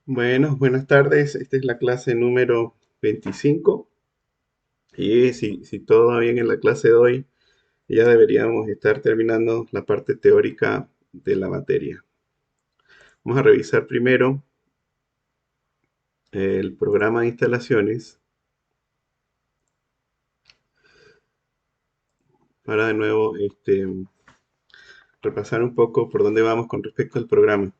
Bueno, buenas tardes. Esta es la clase número 25 y si todo va bien en la clase de hoy, ya deberíamos estar terminando la parte teórica de la materia. Vamos a revisar primero el programa de instalaciones para de nuevo repasar un poco por dónde vamos con respecto al programa.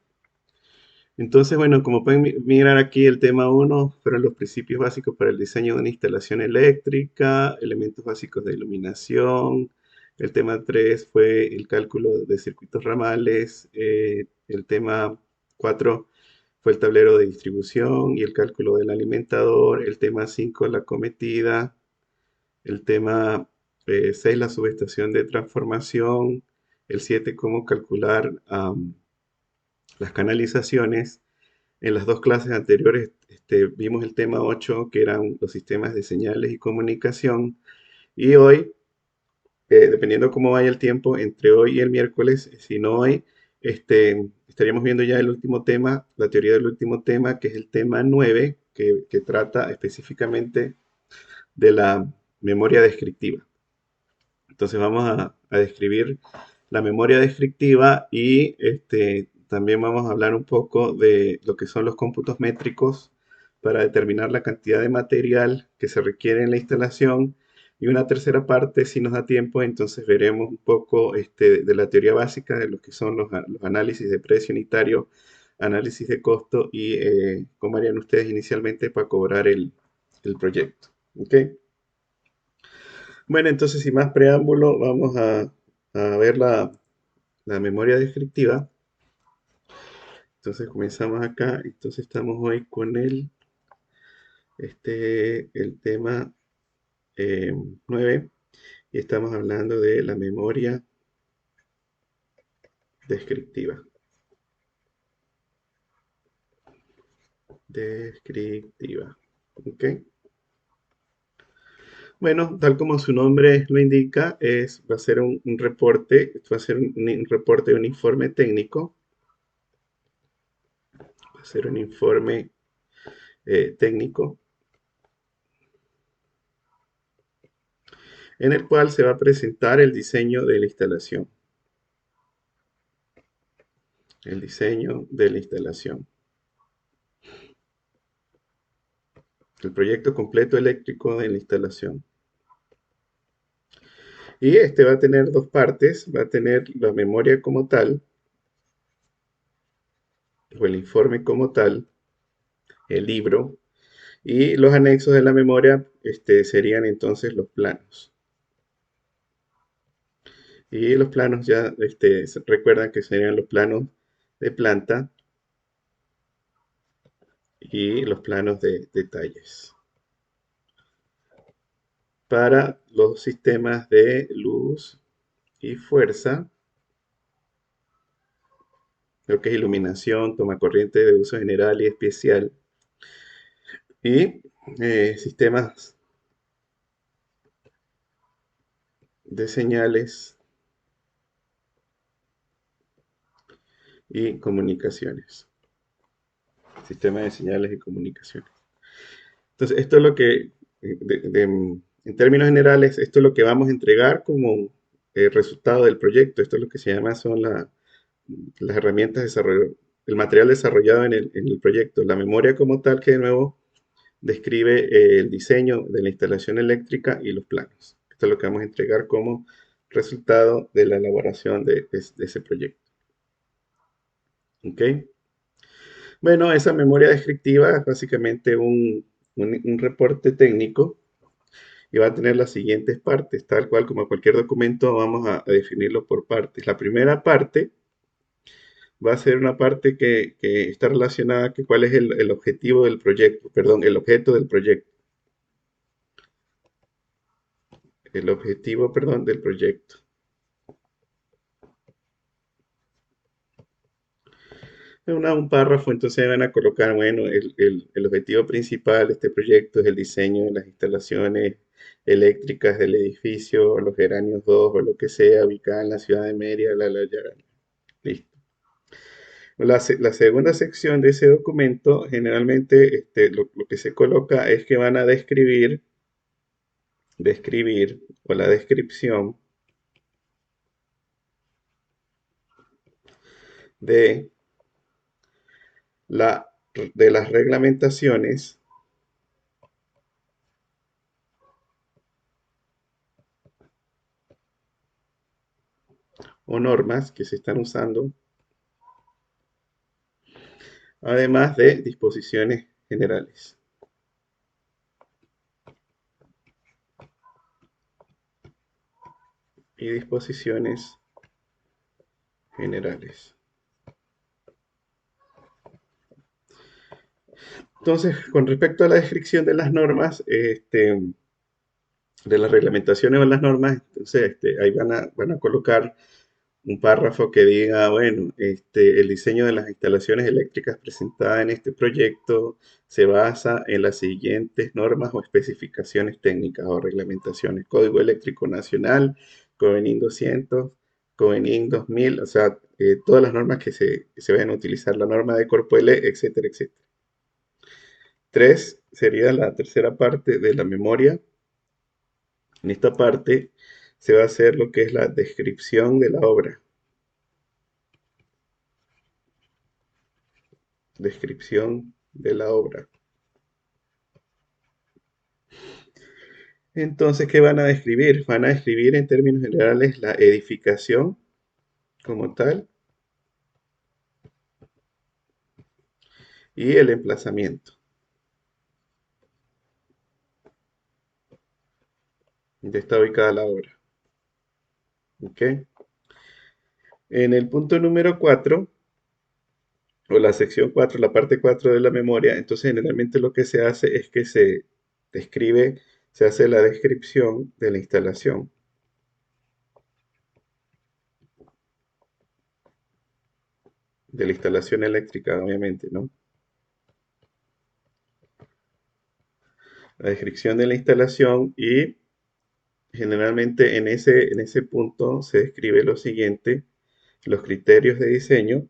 Entonces, bueno, como pueden mirar aquí, el tema uno fueron los principios básicos para el diseño de una instalación eléctrica, elementos básicos de iluminación. El tema 3 fue el cálculo de circuitos ramales. El tema 4 fue el tablero de distribución y el cálculo del alimentador. El tema 5 la cometida. El tema 6 la subestación de transformación. El 7 cómo calcular las canalizaciones. En las dos clases anteriores vimos el tema 8 que eran los sistemas de señales y comunicación. Y hoy, dependiendo cómo vaya el tiempo, entre hoy y el miércoles, si no hoy, estaríamos viendo ya el último tema, la teoría del último tema, que es el tema 9 que trata específicamente de la memoria descriptiva. Entonces vamos a describir la memoria descriptiva y también vamos a hablar un poco de lo que son los cómputos métricos para determinar la cantidad de material que se requiere en la instalación. Y una tercera parte, si nos da tiempo, entonces veremos un poco de la teoría básica de lo que son los análisis de precio unitario, análisis de costo y cómo harían ustedes inicialmente para cobrar el proyecto. ¿Ok? Bueno, entonces sin más preámbulo, vamos a ver la memoria descriptiva. Entonces comenzamos acá. Entonces estamos hoy con el tema 9 y estamos hablando de la memoria descriptiva. Descriptiva. ¿Ok? Bueno, tal como su nombre lo indica, va a ser un reporte, va a ser un reporte, un informe técnico, va a ser un informe técnico en el cual se va a presentar el diseño de la instalación. El diseño de la instalación. El proyecto completo eléctrico de la instalación. Y este va a tener dos partes. Va a tener la memoria como tal, o el informe como tal, el libro, y los anexos de la memoria serían entonces los planos. Y los planos ya recuerdan que serían los planos de planta y los planos de detalles. Para los sistemas de luz y fuerza, lo que es iluminación, toma corriente de uso general y especial, y sistemas de señales y comunicaciones. Sistemas de señales y comunicaciones. Entonces, esto es lo que, en términos generales, esto es lo que vamos a entregar como resultado del proyecto. Esto es lo que se llama, son las herramientas de desarrollo, el material desarrollado en el proyecto. La memoria como tal, que de nuevo describe el diseño de la instalación eléctrica y los planos. Esto es lo que vamos a entregar como resultado de la elaboración de ese proyecto. ¿Ok? Bueno, esa memoria descriptiva es básicamente un reporte técnico y va a tener las siguientes partes, tal cual como cualquier documento vamos a definirlo por partes. La primera parte va a ser una parte que está relacionada con cuál es el objetivo del proyecto, perdón, el objeto del proyecto. El objetivo, perdón, del proyecto. Un párrafo, entonces van a colocar, bueno, el objetivo principal de este proyecto es el diseño de las instalaciones eléctricas del edificio, los geranios 2 o lo que sea, ubicada en la ciudad de Mérida, listo. La segunda sección de ese documento, generalmente lo que se coloca es que van a describir o la descripción de, la, de las reglamentaciones o normas que se están usando, además de disposiciones generales. Y disposiciones generales. Entonces, con respecto a la descripción de las normas, de las reglamentaciones o las normas, entonces ahí van a colocar un párrafo que diga, bueno, el diseño de las instalaciones eléctricas presentadas en este proyecto se basa en las siguientes normas o especificaciones técnicas o reglamentaciones. Código Eléctrico Nacional, COENIN 200, COENIN 2000, o sea, todas las normas que se vayan a utilizar, la norma de Corpo L, etcétera, etcétera. Tres sería la tercera parte de la memoria. En esta parte se va a hacer lo que es la descripción de la obra. Descripción de la obra. Entonces, ¿qué van a describir? Van a describir en términos generales la edificación como tal y el emplazamiento de está ubicada la obra. ¿Ok? En el punto número 4 o la sección 4, la parte 4 de la memoria, entonces generalmente lo que se hace es que se describe, se hace la descripción de la instalación eléctrica, obviamente, ¿no? La descripción de la instalación y generalmente en ese punto se describe lo siguiente, los criterios de diseño,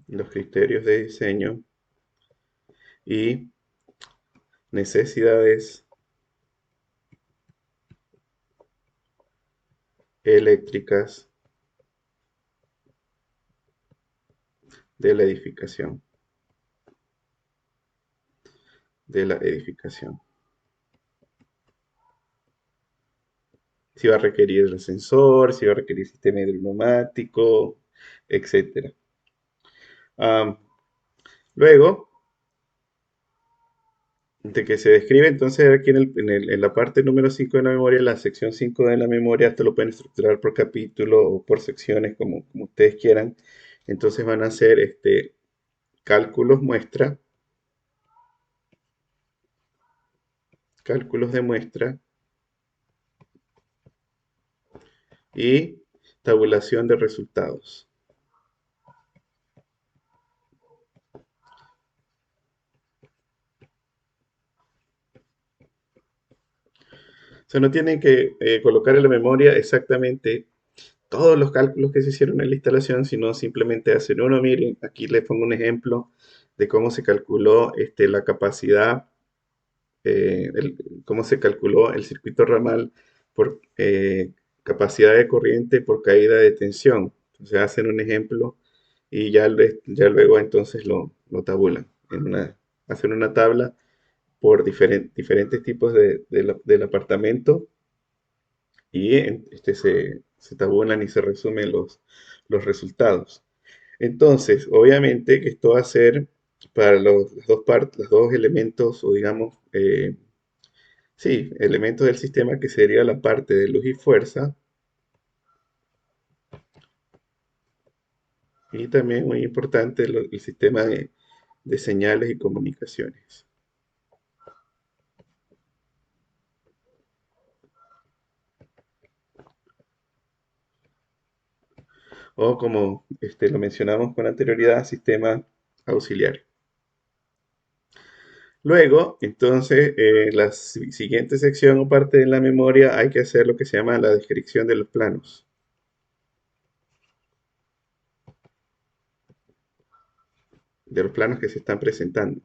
los criterios de diseño y necesidades eléctricas de la edificación, de la edificación. Si va a requerir el ascensor, si va a requerir sistema hidroneumático, etcétera. Am, luego de que se describe entonces aquí en la parte número 5 de la memoria, la sección 5 de la memoria, esto lo pueden estructurar por capítulo o por secciones como ustedes quieran. Entonces van a hacer cálculos muestra, cálculos de muestra y tabulación de resultados. O sea, no tienen que colocar en la memoria exactamente todos los cálculos que se hicieron en la instalación, sino simplemente hacen uno. Miren, aquí les pongo un ejemplo de cómo se calculó la capacidad, cómo se calculó el circuito ramal por capacidad de corriente por caída de tensión. Entonces hacen un ejemplo y ya luego entonces lo tabulan. Hacen una tabla por diferentes tipos del apartamento y se tabulan y se resumen los resultados. Entonces, obviamente que esto va a ser para las dos partes, los dos elementos, o digamos, sí, elementos del sistema que sería la parte de luz y fuerza, y también muy importante el sistema de señales y comunicaciones. O como lo mencionamos con anterioridad, sistema auxiliar. Luego, entonces, la siguiente sección o parte de la memoria hay que hacer lo que se llama la descripción de los planos que se están presentando.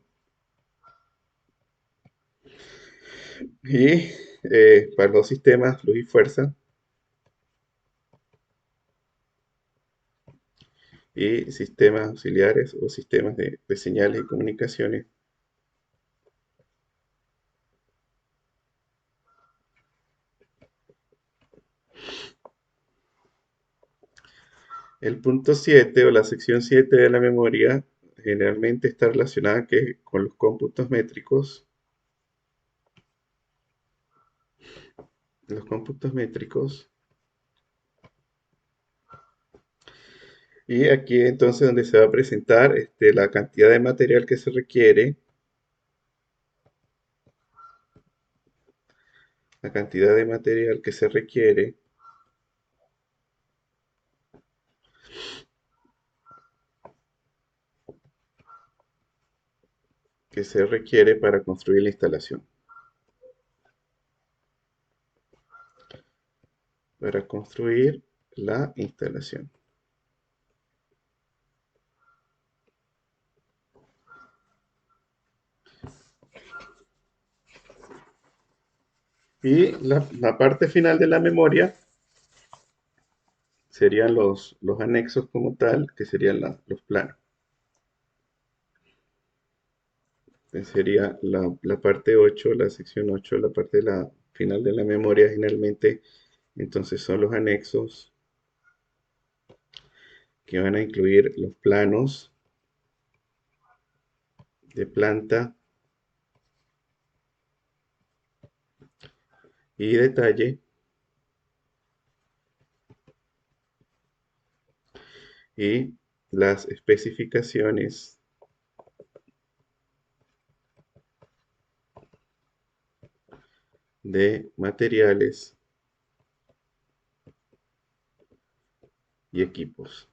Y para los sistemas, luz y fuerza, y sistemas auxiliares o sistemas de señales y comunicaciones. El punto 7 o la sección 7 de la memoria generalmente está relacionada con los cómputos métricos. Los cómputos métricos. Y aquí entonces donde se va a presentar la cantidad de material que se requiere, la cantidad de material que se requiere para construir la instalación. Para construir la instalación. Y la parte final de la memoria serían los anexos como tal, que serían los planos. Sería la parte 8, la sección 8, la parte de la final de la memoria generalmente. Entonces son los anexos que van a incluir los planos de planta y detalle y las especificaciones de materiales y equipos.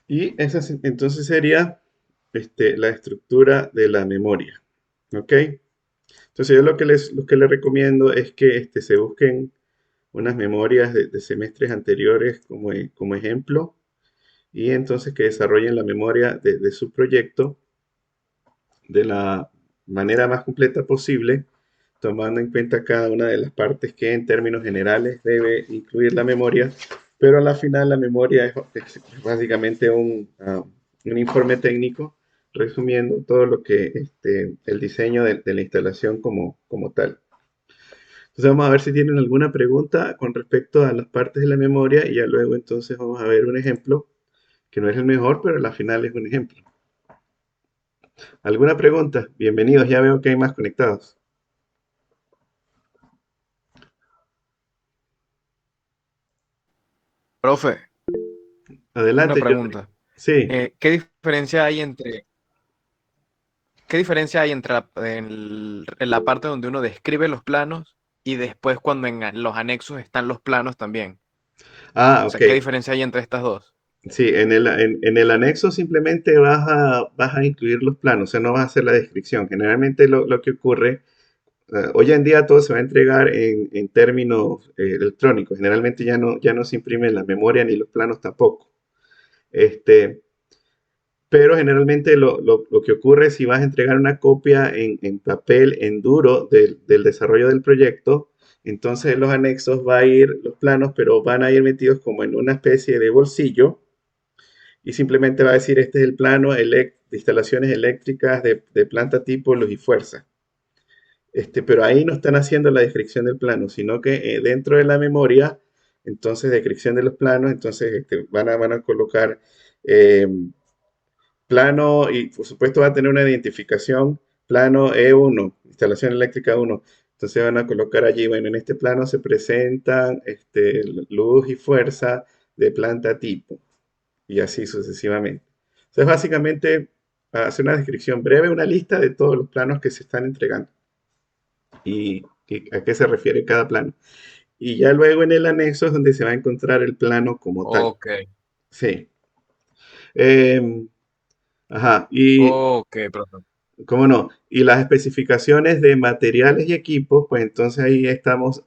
Y esa entonces sería la estructura de la memoria. ¿Ok? Entonces yo lo que les recomiendo es que se busquen unas memorias de semestres anteriores como ejemplo y entonces que desarrollen la memoria de su proyecto de la manera más completa posible, tomando en cuenta cada una de las partes que en términos generales debe incluir la memoria, pero a la final la memoria es básicamente un informe técnico resumiendo todo lo que el diseño de la instalación como tal. Entonces vamos a ver si tienen alguna pregunta con respecto a las partes de la memoria y ya luego entonces vamos a ver un ejemplo que no es el mejor, pero al final es un ejemplo. ¿Alguna pregunta? Bienvenidos, ya veo que hay más conectados. Profe, una Adelante, Jordi. pregunta. Sí. ¿Qué diferencia hay entre en la parte donde uno describe los planos y después cuando los anexos están los planos también? Ah, O ok. sea, ¿qué diferencia hay entre estas dos? Sí, en el anexo simplemente vas a incluir los planos, o sea, no vas a hacer la descripción. Generalmente lo que ocurre, hoy en día todo se va a entregar en términos electrónicos. Generalmente ya no se imprime en la memoria ni los planos tampoco. Este, pero generalmente lo que ocurre si vas a entregar una copia en papel, en duro del desarrollo del proyecto, entonces en los anexos va a ir los planos, pero van a ir metidos como en una especie de bolsillo y simplemente va a decir este es el plano de instalaciones eléctricas de planta tipo luz y fuerza. Pero ahí no están haciendo la descripción del plano, sino que dentro de la memoria, entonces descripción de los planos, entonces van a colocar eh, plano y por supuesto va a tener una identificación, plano E1, instalación eléctrica 1. Entonces van a colocar allí, bueno, en este plano se presentan luz y fuerza de planta tipo y así sucesivamente. Entonces básicamente hacer una descripción breve, una lista de todos los planos que se están entregando y a qué se refiere cada plano. Y ya luego en el anexo es donde se va a encontrar el plano como tal. Ok. Sí. Em, Ajá, y Ok, profe. cómo no, y las especificaciones de materiales y equipos, pues entonces ahí estamos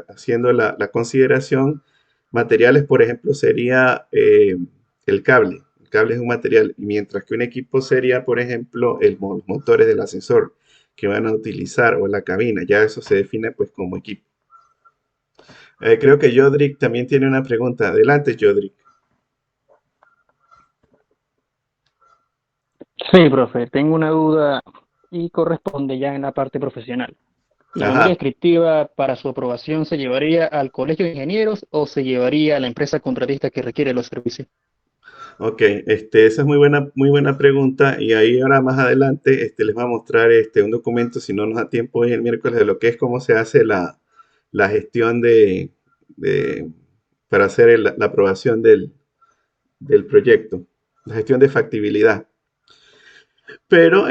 haciendo la consideración. Materiales, por ejemplo, sería el cable. El cable es un material, y mientras que un equipo sería, por ejemplo, los motores del ascensor que van a utilizar o la cabina. Ya eso se define pues como equipo. Creo que Jodrick también tiene una pregunta. Adelante, Jodrick. Sí, profe, tengo una duda y corresponde ya en la parte profesional. ¿La memoria Ajá. descriptiva para su aprobación se llevaría al colegio de ingenieros o se llevaría a la empresa contratista que requiere los servicios? Ok, esa es muy buena pregunta y ahí ahora más adelante les voy a mostrar un documento, si no nos da tiempo hoy el miércoles, de lo que es cómo se hace la gestión de- para hacer la aprobación del proyecto, la gestión de factibilidad. Pero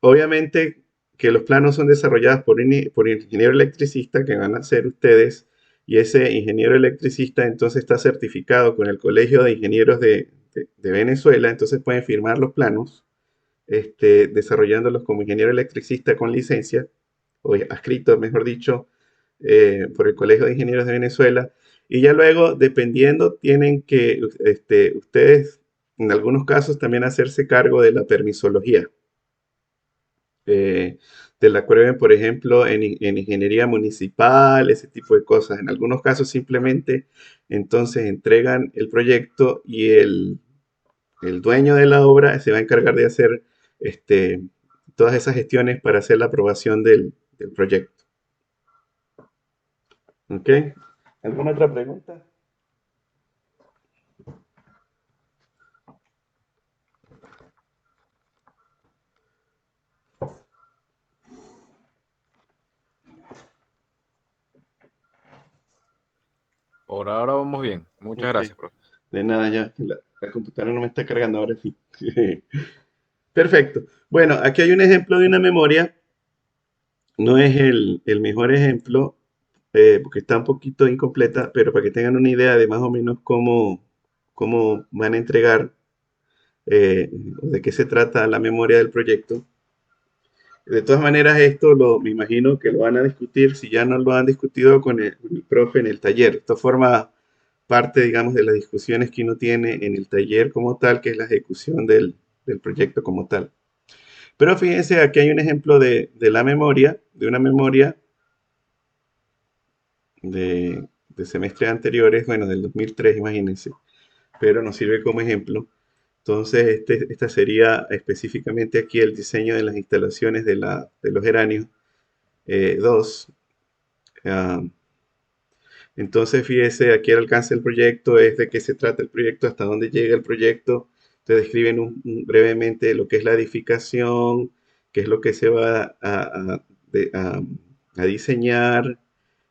obviamente que los planos son desarrollados por ingeniero electricista que van a ser ustedes y ese ingeniero electricista entonces está certificado con el Colegio de Ingenieros de Venezuela, entonces pueden firmar los planos desarrollándolos como ingeniero electricista con licencia, o adscrito, mejor dicho, por el Colegio de Ingenieros de Venezuela. Y ya luego, dependiendo, tienen que ustedes, en algunos casos, también hacerse cargo de la permisología. Eh, de la prueben, por ejemplo, en ingeniería municipal, ese tipo de cosas. En algunos casos simplemente entonces entregan el proyecto y el dueño de la obra se va a encargar de hacer este, todas esas gestiones para hacer la aprobación del proyecto. ¿Ok? ¿Alguna otra pregunta? Por ahora vamos bien. Muchas Ok. gracias, profe. De nada, ya. La computadora no me está cargando ahora sí. Perfecto. Bueno, aquí hay un ejemplo de una memoria. No es el mejor ejemplo, porque está un poquito incompleta, pero para que tengan una idea de más o menos cómo van a entregar, de qué se trata la memoria del proyecto. De todas maneras, me imagino que lo van a discutir, si ya no lo han discutido con el profe en el taller. Esto forma parte, digamos, de las discusiones que uno tiene en el taller como tal, que es la ejecución del proyecto como tal. Pero fíjense, aquí hay un ejemplo de la memoria, de una memoria de semestres anteriores, bueno, del 2003, imagínense, pero nos sirve como ejemplo. Entonces, esta sería específicamente aquí el diseño de las instalaciones de los geranios 2. Ah, entonces, fíjese, aquí el alcance del proyecto es de qué se trata el proyecto, hasta dónde llega el proyecto. Te describen brevemente lo que es la edificación, qué es lo que se va a diseñar,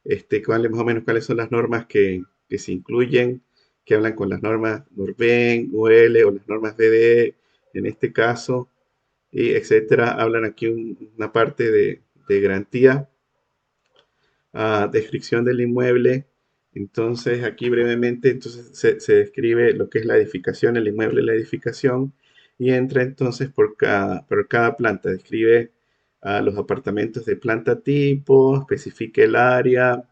más o menos cuáles son las normas que se incluyen, que hablan con las normas Norben, UL o las normas BDE en este caso, y etcétera. Hablan aquí una parte de garantía, descripción del inmueble. Entonces, aquí brevemente entonces se describe lo que es la edificación, el inmueble, la edificación, y entra entonces por cada planta. Describe los apartamentos de planta tipo, especifica el área,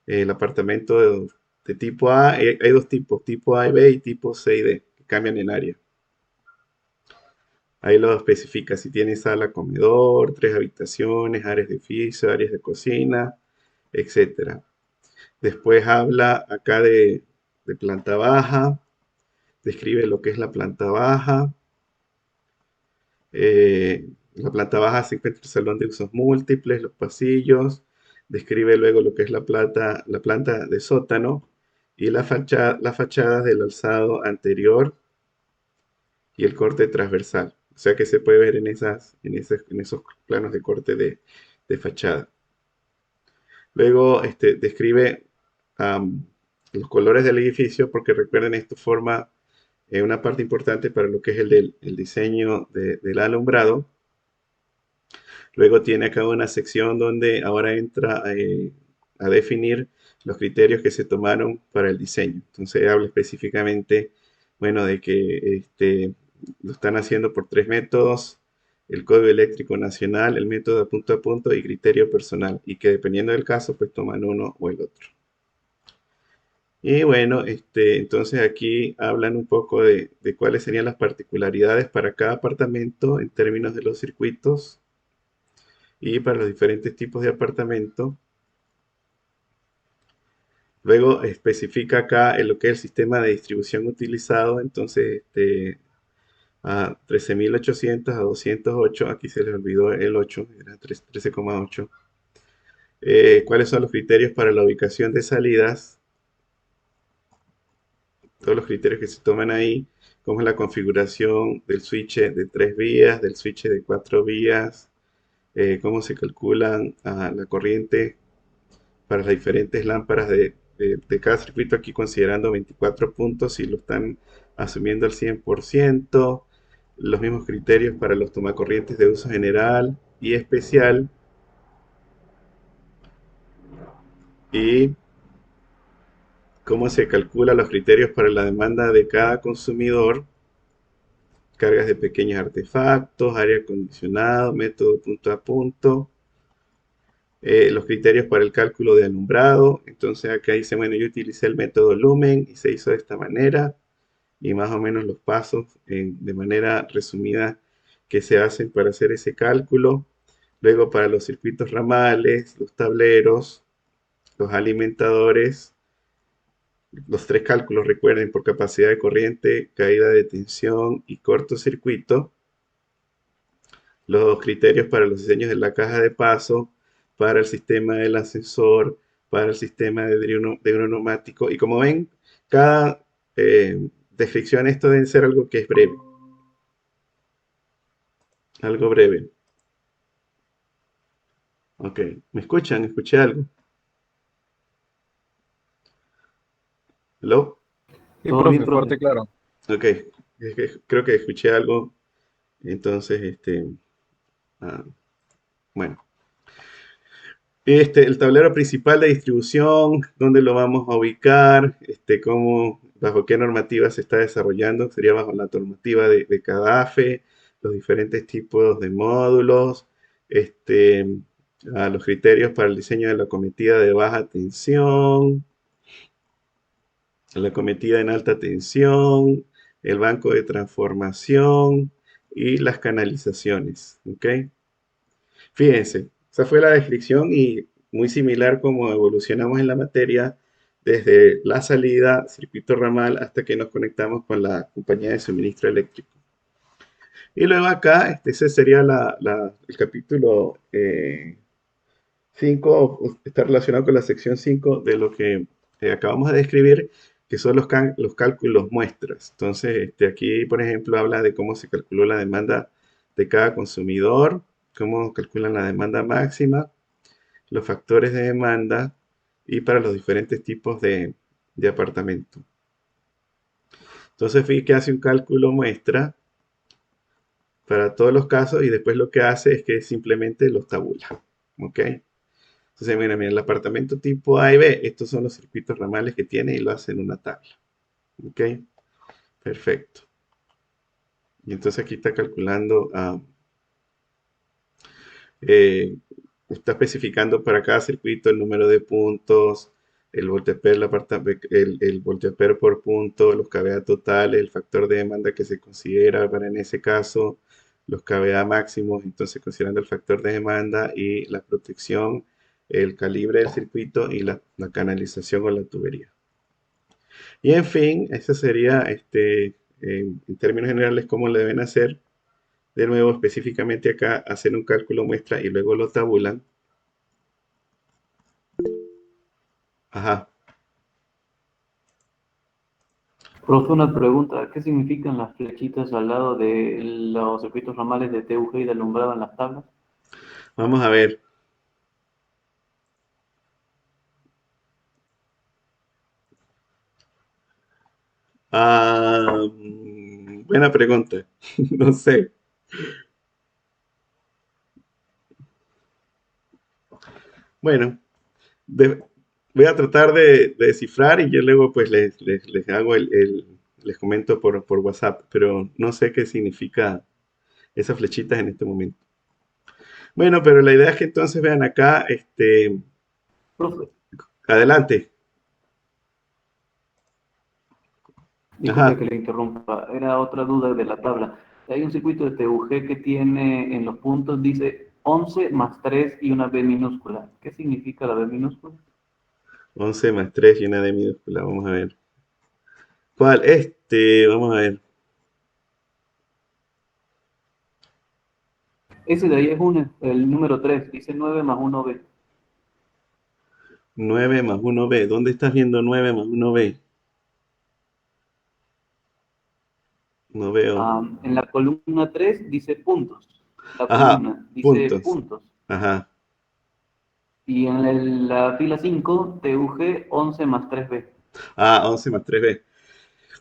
el apartamento de tipo A. Hay dos tipos, tipo A y B y tipo C y D, que cambian en área. Ahí lo especifica si tiene sala, comedor, tres habitaciones, áreas de oficio, áreas de cocina, etcétera. Después habla acá de planta baja, describe lo que es la planta baja. La planta baja se encuentra el salón de usos múltiples, los pasillos, describe luego lo que es la planta de sótano y las fachadas del alzado anterior y el corte transversal. O sea que se puede ver en esos planos de corte de fachada. Luego describe am, los colores del edificio, porque recuerden, esto forma una parte importante para lo que es el diseño del alumbrado. Luego tiene acá una sección donde ahora entra a definir los criterios que se tomaron para el diseño. Entonces habla específicamente bueno, de que lo están haciendo por tres métodos: el código eléctrico nacional, el método de punto a punto y criterio personal, y que dependiendo del caso, pues toman uno o el otro. Y bueno, entonces aquí hablan un poco de cuáles serían las particularidades para cada apartamento en términos de los circuitos y para los diferentes tipos de apartamento. Luego especifica acá en lo que es el sistema de distribución utilizado. Entonces, a 13.800, a 208, aquí se les olvidó el 8, era 13,8. ¿Cuáles son los criterios para la ubicación de salidas? Todos los criterios que se toman ahí, cómo es la configuración del switch de 3 vías, del switch de 4 vías, cómo se calculan la corriente para las diferentes lámparas de cada circuito, aquí considerando 24 puntos y lo están asumiendo al 100%. Los mismos criterios para los tomacorrientes de uso general y especial. Y cómo se calcula los criterios para la demanda de cada consumidor, cargas de pequeños artefactos, aire acondicionado, método punto a punto, los criterios para el cálculo de alumbrado. Entonces acá dice, bueno, yo utilicé el método Lumen y se hizo de esta manera, y más o menos los pasos de manera resumida que se hacen para hacer ese cálculo. Luego para los circuitos ramales, los tableros, los alimentadores, los tres cálculos, recuerden, por capacidad de corriente, caída de tensión y cortocircuito. Los criterios para los diseños de la caja de paso, para el sistema del ascensor, para el sistema de neumático. Y como ven, cada descripción, esto debe ser algo que es breve. Algo breve. Ok, ¿me escuchan? ¿Escuché algo? ¿Hello? Sí, Todo bien, profe, profe. fuerte y claro. Ok, creo que escuché algo. Entonces, ah, bueno. El tablero principal de distribución, dónde lo vamos a ubicar, bajo qué normativa se está desarrollando, sería bajo la normativa de CADAFE, los diferentes tipos de módulos, este, los criterios para el diseño de la cometida de baja tensión, la cometida en alta tensión, el banco de transformación y las canalizaciones. ¿Ok? Fíjense, esa fue la descripción y muy similar como evolucionamos en la materia desde la salida, circuito ramal, hasta que nos conectamos con la compañía de suministro eléctrico. Y luego acá, ese sería el capítulo 5, está relacionado con la sección 5 de lo que acabamos de describir, que son los cálculos muestras. Entonces, aquí, por ejemplo, habla de cómo se calculó la demanda de cada consumidor, cómo calculan la demanda máxima, los factores de demanda y para los diferentes tipos de apartamento. Entonces, fíjate que hace un cálculo muestra para todos los casos y después lo que hace es que simplemente los tabula. ¿Ok? Entonces, mira, el apartamento tipo A y B, estos son los circuitos ramales que tiene y lo hace en una tabla. ¿Ok? Perfecto. Y entonces aquí está calculando, eh, está especificando para cada circuito el número de puntos, el voltampere, el voltampere por punto, los kVA totales, el factor de demanda que se considera para en ese caso, los kVA máximos, entonces considerando el factor de demanda y la protección, el calibre del circuito y la canalización o la tubería. Y en fin, ese sería, en términos generales, cómo le deben hacer. De nuevo, específicamente acá, hacen un cálculo muestra y luego lo tabulan. Ajá. Profe, una pregunta. ¿Qué significan las flechitas al lado de los circuitos ramales de TUG y de alumbrado en las tablas? Vamos a ver. Buena pregunta. No sé. Bueno, de- voy a tratar de descifrar y yo luego pues les hago les comento por WhatsApp, pero no sé qué significa esas flechitas en este momento. Bueno, pero la idea es que entonces vean acá, Profe, adelante. disculpe Ajá, que le interrumpa, era otra duda de la tabla. Hay un circuito de TUG que tiene en los puntos, dice 11 más 3 y una B minúscula. ¿Qué significa la B minúscula? 11 más 3 y una D minúscula, vamos a ver. ¿Cuál? Vamos a ver. Ese de ahí es el número 3, dice 9 más 1B. 9 más 1B. ¿Dónde estás viendo 9 más 1B? No veo. En la columna 3 dice puntos. La Ajá, columna dice puntos. puntos. Ajá. Y en la fila 5, TUG 11 más 3B. Ah, 11 más 3B.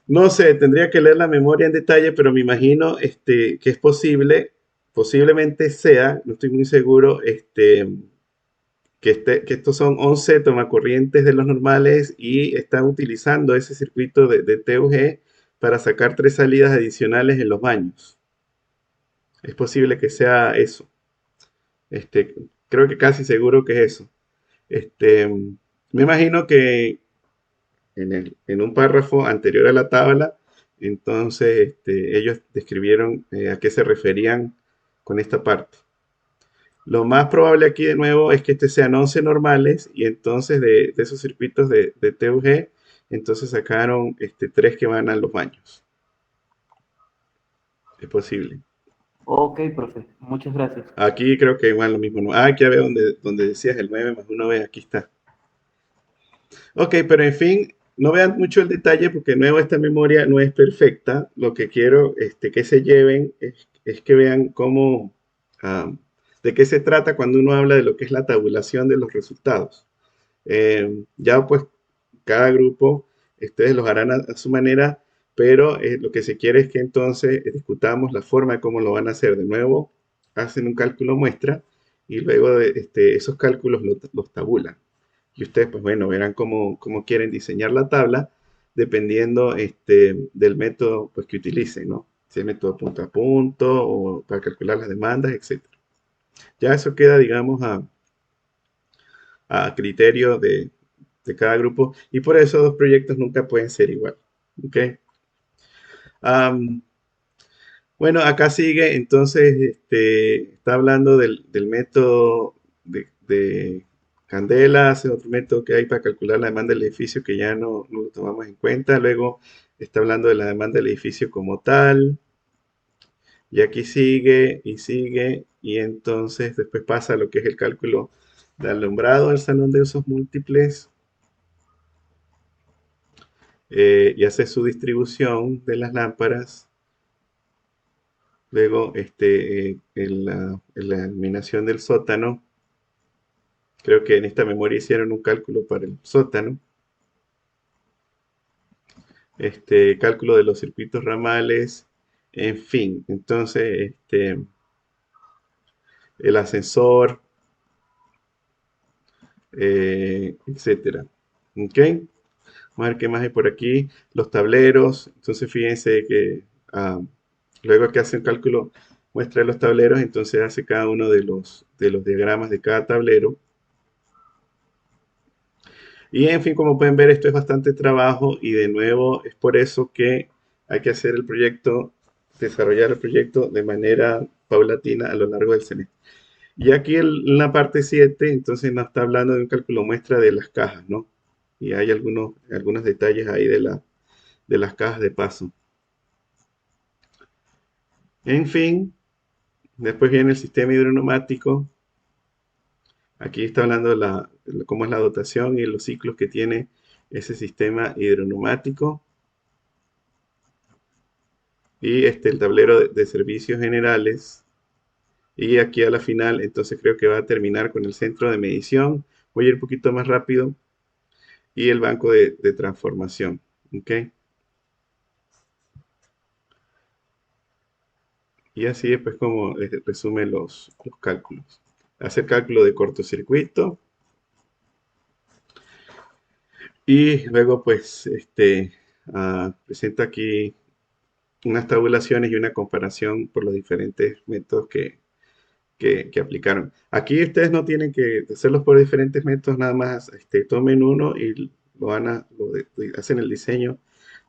No sé, tendría que leer la memoria en detalle, pero me imagino que es posible, posiblemente sea, no estoy muy seguro, que estos son 11 tomacorrientes de los normales y están utilizando ese circuito de TUG para sacar 3 salidas adicionales en los baños. Es posible que sea eso. Este, Creo que casi seguro que es eso. Este, Me imagino que en un párrafo anterior a la tabla, entonces ellos describieron a qué se referían con esta parte. Lo más probable aquí de nuevo es que sean 11 normales y entonces de esos circuitos de TUG, entonces sacaron 3 que van a los baños. Es posible. Ok, profe, muchas gracias. Aquí creo que igual lo mismo. Ah, aquí ya veo donde decías el 9 más 1B, aquí está. Ok, pero en fin, no vean mucho el detalle porque de nuevo esta memoria no es perfecta. Lo que quiero que se lleven es que vean cómo, ah, de qué se trata cuando uno habla de lo que es la tabulación de los resultados. Ya pues cada grupo, ustedes los harán a su manera, pero lo que se quiere es que entonces discutamos la forma de cómo lo van a hacer. De nuevo, hacen un cálculo muestra y luego de esos cálculos los tabulan. Y ustedes, pues bueno, verán cómo quieren diseñar la tabla dependiendo del método pues, que utilicen, ¿no? Si es método punto a punto o para calcular las demandas, etcétera. Ya eso queda, digamos, a criterio de cada grupo y por eso dos proyectos nunca pueden ser igual. ¿Ok? Am, bueno, acá sigue, entonces, está hablando del método de Candela, hace otro método que hay para calcular la demanda del edificio que ya no lo tomamos en cuenta. Luego está hablando de la demanda del edificio como tal. Y aquí sigue, y entonces después pasa a lo que es el cálculo de alumbrado del salón de usos múltiples, y hace su distribución de las lámparas. Luego, en la iluminación del sótano, creo que en esta memoria hicieron un cálculo para el sótano. Cálculo de los circuitos ramales, en fin. Entonces, el ascensor, etcétera. ¿Ok? Vamos a ver qué más hay por aquí. Los tableros. Entonces, fíjense que ah, luego que hace un cálculo, muestra los tableros, entonces hace cada uno de los diagramas de cada tablero. Y en fin, como pueden ver, esto es bastante trabajo y de nuevo es por eso que hay que hacer el proyecto, desarrollar el proyecto de manera paulatina a lo largo del semestre. Y aquí en la parte 7 entonces nos está hablando de un cálculo muestra de las cajas, ¿no? Y hay algunos detalles ahí de las cajas de paso. En fin, después viene el sistema hidroneumático. Aquí está hablando de cómo es la dotación y los ciclos que tiene ese sistema hidroneumático. Y el tablero de servicios generales. Y aquí a la final, entonces creo que va a terminar con el centro de medición. Voy a ir un poquito más rápido. Y el banco de transformación. ¿Ok? Y así es pues como resume los cálculos. Hacer cálculo de cortocircuito. Y luego pues presento aquí unas tabulaciones y una comparación por los diferentes métodos que aplicaron. Aquí ustedes no tienen que hacerlos por diferentes métodos, nada más tomen uno y hacen el diseño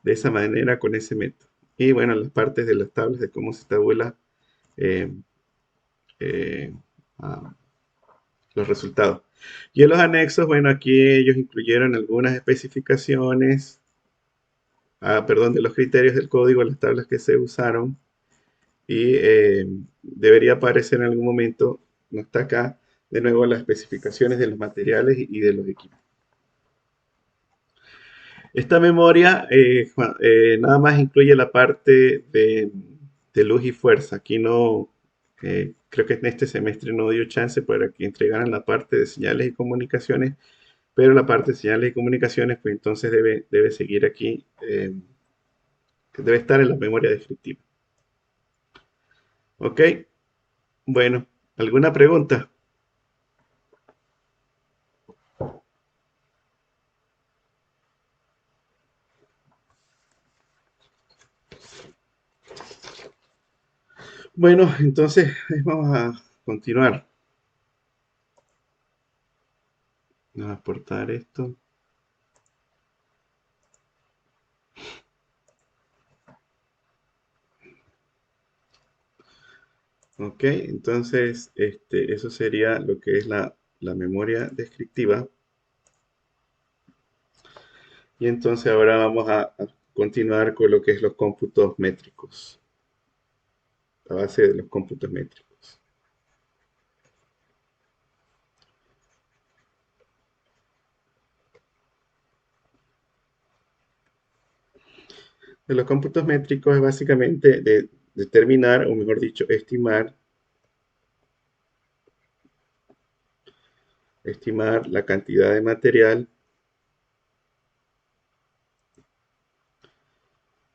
de esa manera con ese método. Y bueno, las partes de las tablas de cómo se tabula eh, eh, ah, los resultados. Y en los anexos, bueno, aquí ellos incluyeron algunas especificaciones, perdón, de los criterios del código, las tablas que se usaron y debería aparecer en algún momento, no está acá, de nuevo las especificaciones de los materiales y de los equipos. Esta memoria nada más incluye la parte de luz y fuerza. Aquí no, creo que en este semestre no dio chance para que entregaran la parte de señales y comunicaciones, pero la parte de señales y comunicaciones, pues entonces debe seguir aquí, debe estar en la memoria descriptiva. Ok, bueno, ¿alguna pregunta? Bueno, entonces vamos a continuar. Vamos a exportar esto. Ok, entonces eso sería lo que es la memoria descriptiva. Y entonces ahora vamos a continuar con lo que es los cómputos métricos. La base de los cómputos métricos. De los cómputos métricos es básicamente de determinar, o mejor dicho, estimar la cantidad de material,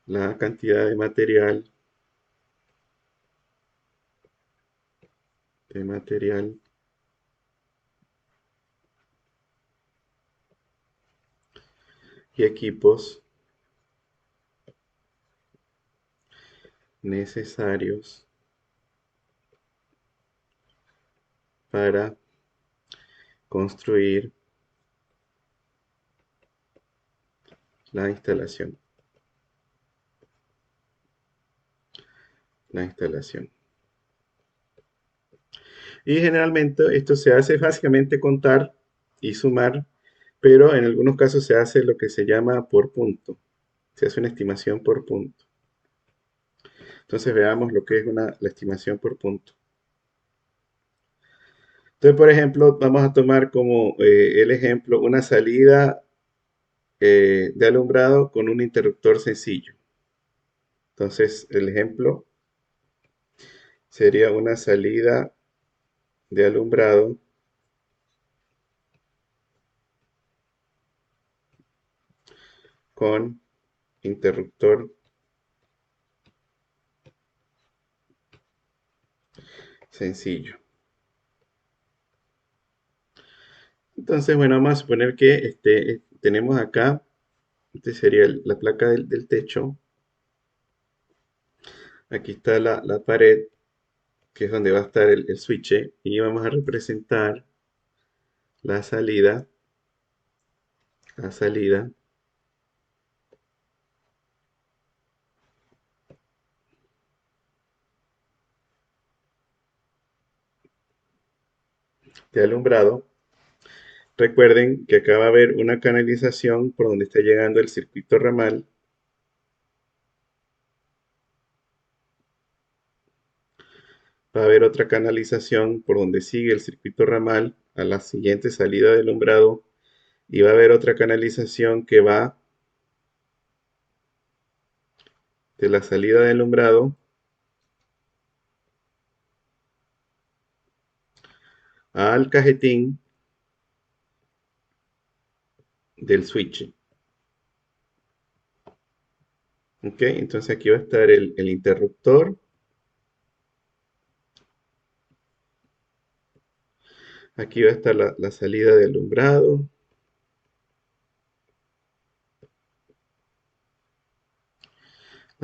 la cantidad de material y equipos necesarios para construir la instalación. Y generalmente esto se hace básicamente contar y sumar, pero en algunos casos se hace lo que se llama por punto. Se hace una estimación por punto. Entonces veamos lo que es la estimación por punto. Entonces, por ejemplo, vamos a tomar como el ejemplo una salida de alumbrado con un interruptor sencillo. Entonces, el ejemplo sería una salida de alumbrado con interruptor sencillo. Entonces, bueno, vamos a suponer que tenemos acá, sería la placa del techo. Aquí está la pared, que es donde va a estar el switch, y vamos a representar la salida, la salida de alumbrado. Recuerden que acá va a haber una canalización por donde está llegando el circuito ramal. Va a haber otra canalización por donde sigue el circuito ramal a la siguiente salida de alumbrado. Y va a haber otra canalización que va de la salida de alumbrado al cajetín del switch. Ok, entonces aquí va a estar el interruptor. Aquí va a estar la salida de alumbrado.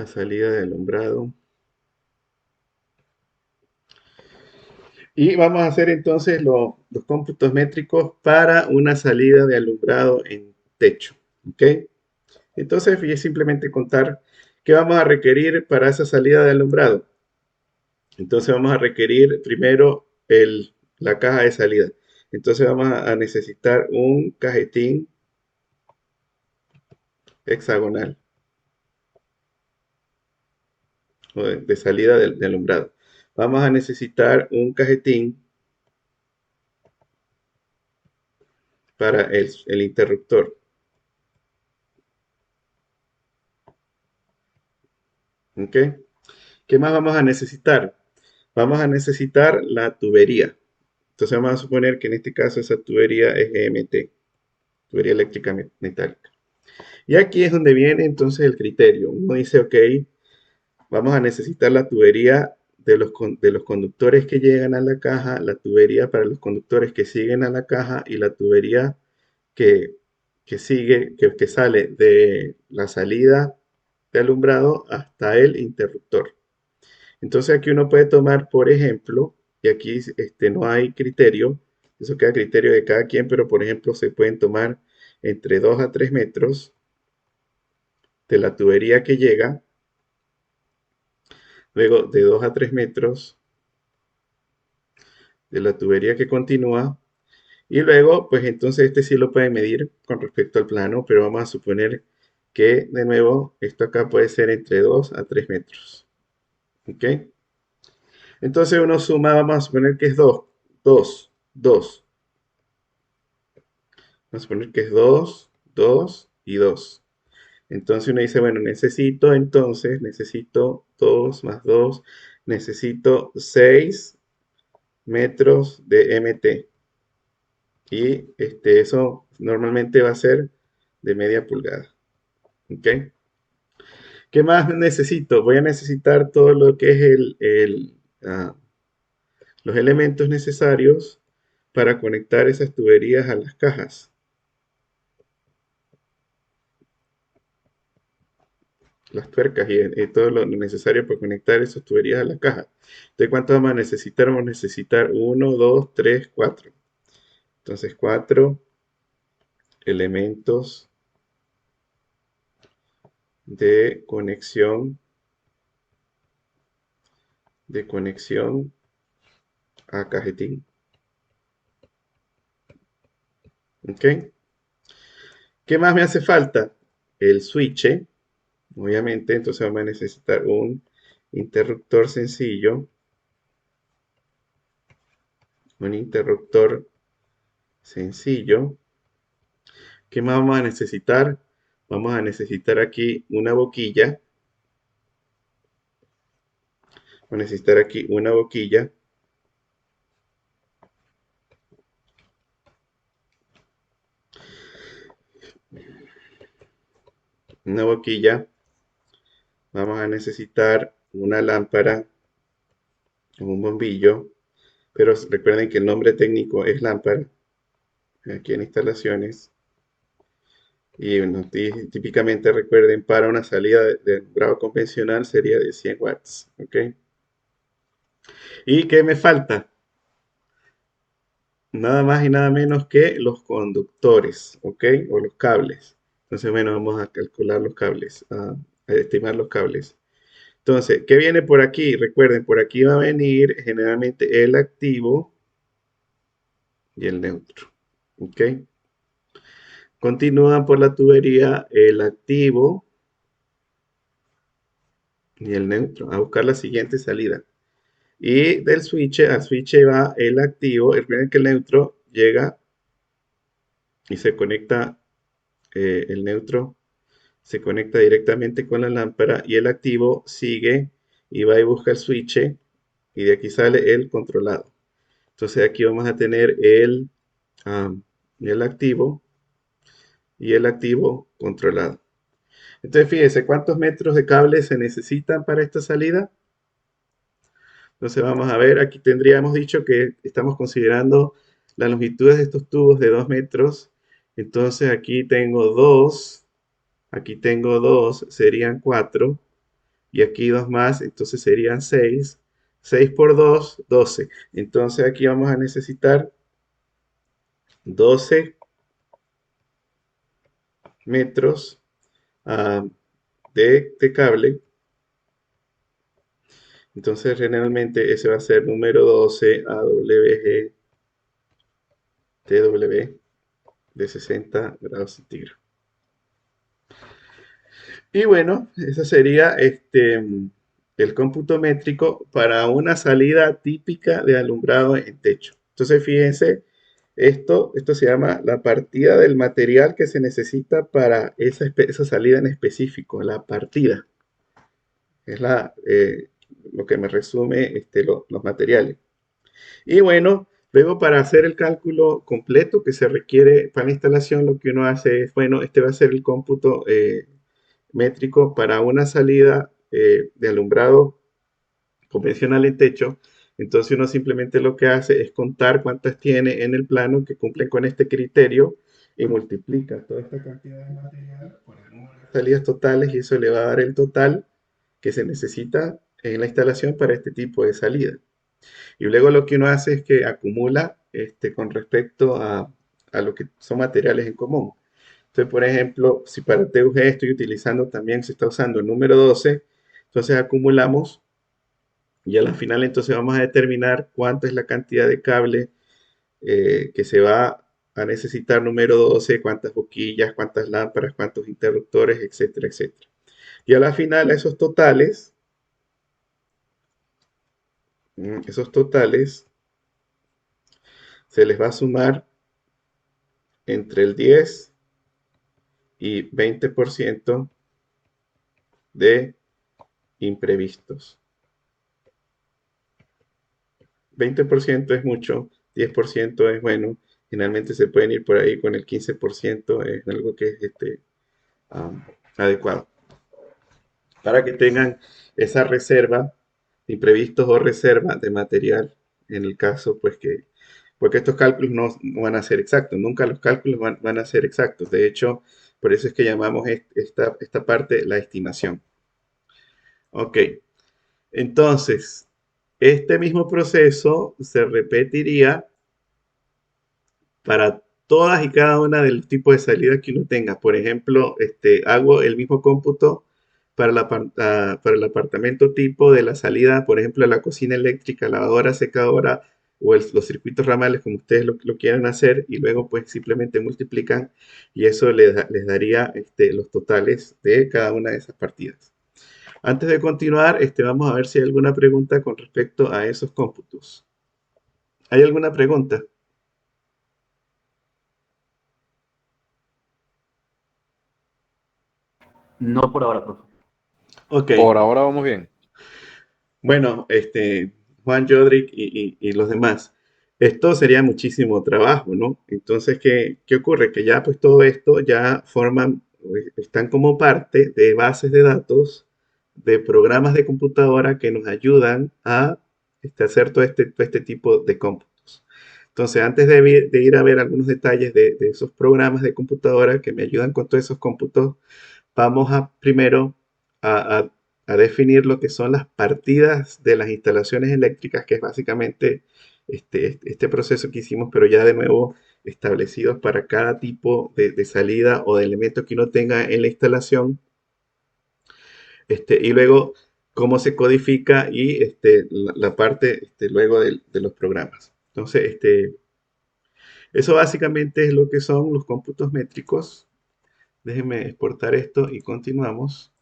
la salida de alumbrado. Y vamos a hacer entonces los cómputos métricos para una salida de alumbrado en techo. ¿Ok? Entonces, voy a simplemente contar qué vamos a requerir para esa salida de alumbrado. Entonces, vamos a requerir primero la caja de salida. Entonces, vamos a necesitar un cajetín hexagonal o de salida de alumbrado. Vamos a necesitar un cajetín para el interruptor. ¿Ok? ¿Qué más vamos a necesitar? Vamos a necesitar la tubería. Entonces vamos a suponer que en este caso esa tubería es GMT, tubería eléctrica metálica. Y aquí es donde viene entonces el criterio. Uno dice, ok, vamos a necesitar la tubería de los conductores que llegan a la caja, la tubería para los conductores que siguen a la caja y la tubería que sale de la salida de alumbrado hasta el interruptor. Entonces aquí uno puede tomar, por ejemplo, y aquí no hay criterio, eso queda a criterio de cada quien, pero por ejemplo se pueden tomar entre 2 a 3 metros de la tubería que llega, luego de 2 a 3 metros de la tubería que continúa, y luego, pues entonces este sí lo pueden medir con respecto al plano, pero vamos a suponer que, de nuevo, esto acá puede ser entre 2 a 3 metros. ¿Ok? Entonces uno suma, vamos a suponer que es 2, 2, 2. Vamos a suponer que es 2, 2 y 2. Entonces uno dice, bueno, necesito 2 más 2, necesito 6 metros de MT. Y eso normalmente va a ser de media pulgada. ¿Ok? ¿Qué más necesito? Voy a necesitar todo lo que es los elementos necesarios para conectar esas tuberías a las cajas. Las tuercas y todo lo necesario para conectar esas tuberías a la caja. ¿De cuánto vamos a necesitar? Vamos a necesitar 1, 2, 3, 4. Entonces 4 elementos de conexión a cajetín. ¿Ok? ¿Qué más me hace falta? El switch, obviamente, entonces vamos a necesitar un interruptor sencillo, un interruptor sencillo. ¿Qué más vamos a necesitar? Vamos a necesitar aquí una boquilla. Vamos a necesitar aquí una boquilla. Una boquilla. Vamos a necesitar una lámpara o un bombillo. Pero recuerden que el nombre técnico es lámpara. Aquí en instalaciones. Y bueno, típicamente recuerden, para una salida de alumbrado convencional sería de 100 watts. ¿Ok? ¿Y qué me falta? Nada más y nada menos que los conductores, ¿ok? O los cables. Entonces, bueno, vamos a calcular los cables, a estimar los cables. Entonces, ¿qué viene por aquí? Recuerden, por aquí va a venir generalmente el activo y el neutro, ¿ok? Continúan por la tubería el activo y el neutro a buscar la siguiente salida. Y del switch al switch va el activo. Recuerden que el neutro llega y se conecta, el neutro se conecta directamente con la lámpara y el activo sigue y va y busca el switch y de aquí sale el controlado. Entonces aquí vamos a tener el activo y el activo controlado. Entonces fíjense cuántos metros de cable se necesitan para esta salida. Entonces vamos a ver, aquí tendríamos dicho que estamos considerando las longitudes de estos tubos de 2 metros. Entonces aquí tengo 2, serían 4. y aquí 2 más, entonces serían 6. 6 por 2, 12. Entonces aquí vamos a necesitar 12 metros ah, de cable. Entonces generalmente ese va a ser número 12 AWG TW de 60 grados centígrados. Y bueno, ese sería el cómputo métrico para una salida típica de alumbrado en techo. Entonces, fíjense, esto se llama la partida del material que se necesita para esa salida en específico, la partida. Es lo que me resume los materiales. Y bueno, luego para hacer el cálculo completo que se requiere para la instalación, lo que uno hace es, bueno, este va a ser el cómputo métrico para una salida de alumbrado convencional en techo. Entonces uno simplemente lo que hace es contar cuántas tiene en el plano que cumplen con este criterio y multiplica toda esta cantidad de material por el número de salidas totales y eso le va a dar el total que se necesita en la instalación para este tipo de salida. Y luego lo que uno hace es que acumula con respecto a lo que son materiales en común. Entonces, por ejemplo, si para TUG estoy utilizando también, se está usando el número 12, entonces acumulamos y a la final entonces vamos a determinar cuánto es la cantidad de cable que se va a necesitar número 12, cuántas boquillas, cuántas lámparas, cuántos interruptores, etcétera, etcétera. Y a la final esos totales se les va a sumar entre el 10 y 20% de imprevistos. 20% es mucho, 10% es bueno, finalmente se pueden ir por ahí con el 15%, es algo que es adecuado. Para que tengan esa reserva, imprevistos o reserva de material, en el caso, pues porque estos cálculos no van a ser exactos, nunca los cálculos van a ser exactos. De hecho, por eso es que llamamos esta parte la estimación. Ok, entonces, este mismo proceso se repetiría para todas y cada una de los tipos de salidas que uno tenga. Por ejemplo, hago el mismo cómputo para el apartamento tipo de la salida, por ejemplo, a la cocina eléctrica, lavadora, secadora o los circuitos ramales, como ustedes lo quieran hacer, y luego pues simplemente multiplican y eso les daría los totales de cada una de esas partidas. Antes de continuar, vamos a ver si hay alguna pregunta con respecto a esos cómputos. ¿Hay alguna pregunta? No por ahora, profe. Ok. Por ahora vamos bien. Bueno, Juan Jodrick y los demás, esto sería muchísimo trabajo, ¿no? Entonces, ¿qué ocurre? Que ya pues todo esto ya están como parte de bases de datos, de programas de computadora que nos ayudan a hacer todo este tipo de cómputos. Entonces, antes de ir a ver algunos detalles de esos programas de computadora que me ayudan con todos esos cómputos, vamos a primero a, a definir lo que son las partidas de las instalaciones eléctricas, que es básicamente este proceso que hicimos, pero ya de nuevo establecidos para cada tipo de salida o de elemento que uno tenga en la instalación. Y luego cómo se codifica y la parte luego de los programas. Entonces, eso básicamente es lo que son los cómputos métricos. Déjenme exportar esto y continuamos.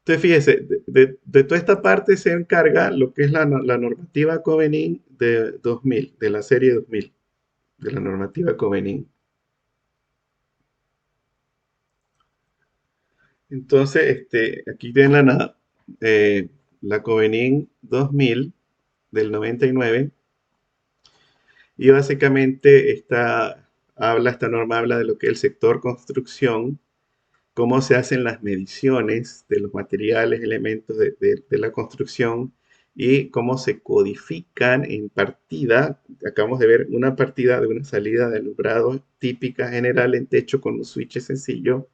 Entonces, fíjese, de toda esta parte se encarga lo que es la normativa Covenant de 2000, de la serie 2000, de la normativa Covenant. Entonces, aquí tienen la Covenant 2000 del 99 y básicamente esta norma habla de lo que es el sector construcción, cómo se hacen las mediciones de los materiales, elementos de la construcción y cómo se codifican en partida. Acabamos de ver una partida de una salida de alumbrado típica general en techo con un switch sencillo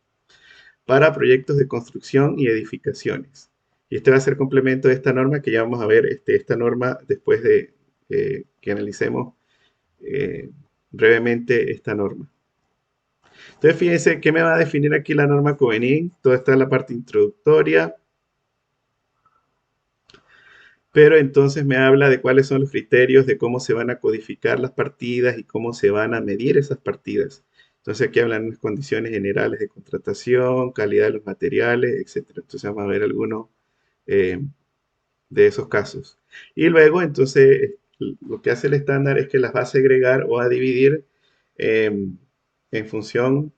para proyectos de construcción y edificaciones. Y este va a ser complemento de esta norma que ya vamos a ver, esta norma después de que analicemos eh, brevemente esta norma. Entonces, fíjense qué me va a definir aquí la norma Covenant. Toda está en la parte introductoria, pero entonces me habla de cuáles son los criterios de cómo se van a codificar las partidas y cómo se van a medir esas partidas. Entonces aquí hablan de las condiciones generales de contratación, calidad de los materiales, etc. Entonces vamos a ver algunos eh, de esos casos. Y luego, entonces, lo que hace el estándar es que las va a segregar o a dividir eh, en función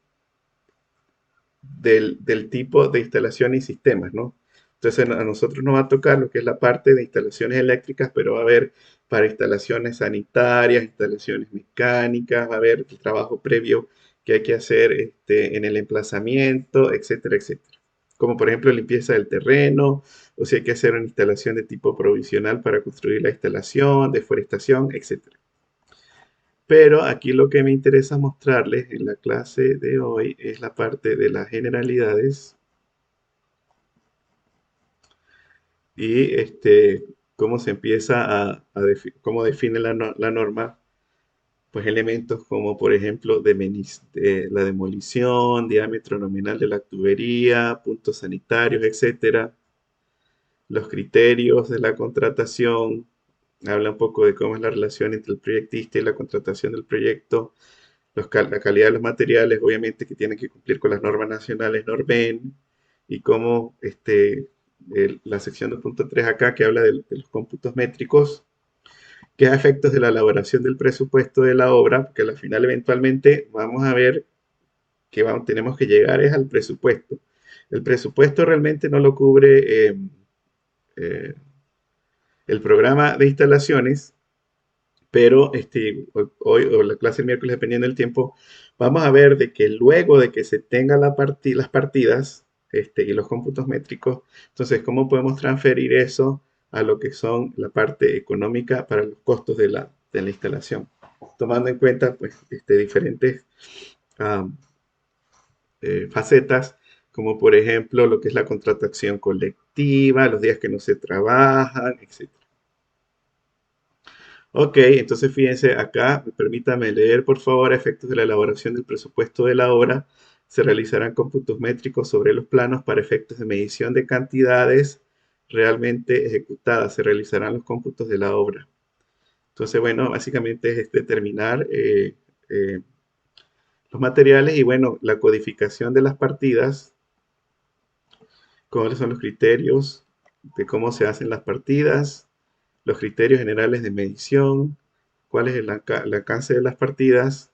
del tipo de instalación y sistemas, ¿no? Entonces a nosotros nos va a tocar lo que es la parte de instalaciones eléctricas, pero va a haber para instalaciones sanitarias, instalaciones mecánicas, va a haber el trabajo previo que hay que hacer en el emplazamiento, etcétera, etcétera. Como por ejemplo limpieza del terreno, o si hay que hacer una instalación de tipo provisional para construir la instalación, deforestación, etcétera. Pero aquí lo que me interesa mostrarles en la clase de hoy es la parte de las generalidades y cómo se empieza cómo define la norma, pues elementos como por ejemplo de la demolición, diámetro nominal de la tubería, puntos sanitarios, etcétera, los criterios de la contratación, habla un poco de cómo es la relación entre el proyectista y la contratación del proyecto, la calidad de los materiales, obviamente que tienen que cumplir con las normas nacionales, Norben, y cómo la sección 2.3 acá, que habla de los cómputos métricos, que a efectos de la elaboración del presupuesto de la obra, porque al final eventualmente vamos a ver que tenemos que llegar es al presupuesto. El presupuesto realmente no lo cubre eh, el programa de instalaciones, pero hoy o la clase el miércoles, dependiendo del tiempo, vamos a ver de que luego de que se tengan las partidas y los cómputos métricos, entonces, ¿cómo podemos transferir eso a lo que son la parte económica para los costos de la instalación? Tomando en cuenta, pues, diferentes um, facetas, como por ejemplo lo que es la contratación colectiva, los días que no se trabajan, etc. Ok, entonces fíjense acá, permítame leer por favor, a efectos de la elaboración del presupuesto de la obra, se realizarán cómputos métricos sobre los planos para efectos de medición de cantidades realmente ejecutadas, se realizarán los cómputos de la obra. Entonces, bueno, básicamente es determinar eh, los materiales y bueno, la codificación de las partidas, cuáles son los criterios de cómo se hacen las partidas, los criterios generales de medición, cuál es el alcance de las partidas,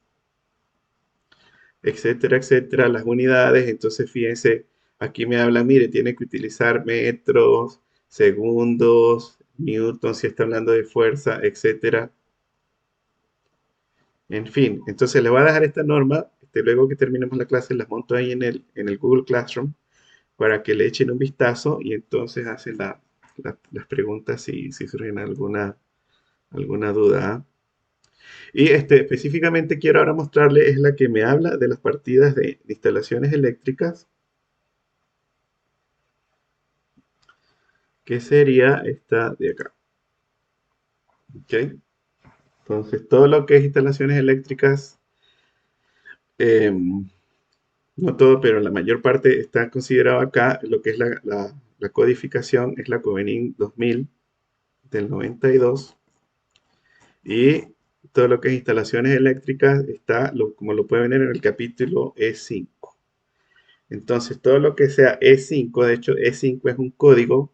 etcétera, etcétera, las unidades. Entonces, fíjense, aquí me habla, mire, tiene que utilizar metros, segundos, newtons, si está hablando de fuerza, etcétera. En fin, entonces le voy a dejar esta norma, luego que terminemos la clase, las monto ahí en el Google Classroom para que le echen un vistazo y entonces hacen las preguntas si surgen alguna duda. ¿Ah? Y específicamente quiero ahora mostrarle es la que me habla de las partidas de instalaciones eléctricas, que sería esta de acá. ¿Ok? Entonces, todo lo que es instalaciones eléctricas, no todo, pero la mayor parte está considerado acá. Lo que es la codificación es la Covenant 2000 del 92. Y todo lo que es instalaciones eléctricas está, como lo pueden ver en el capítulo E5. Entonces, todo lo que sea E5, de hecho, E5 es un código,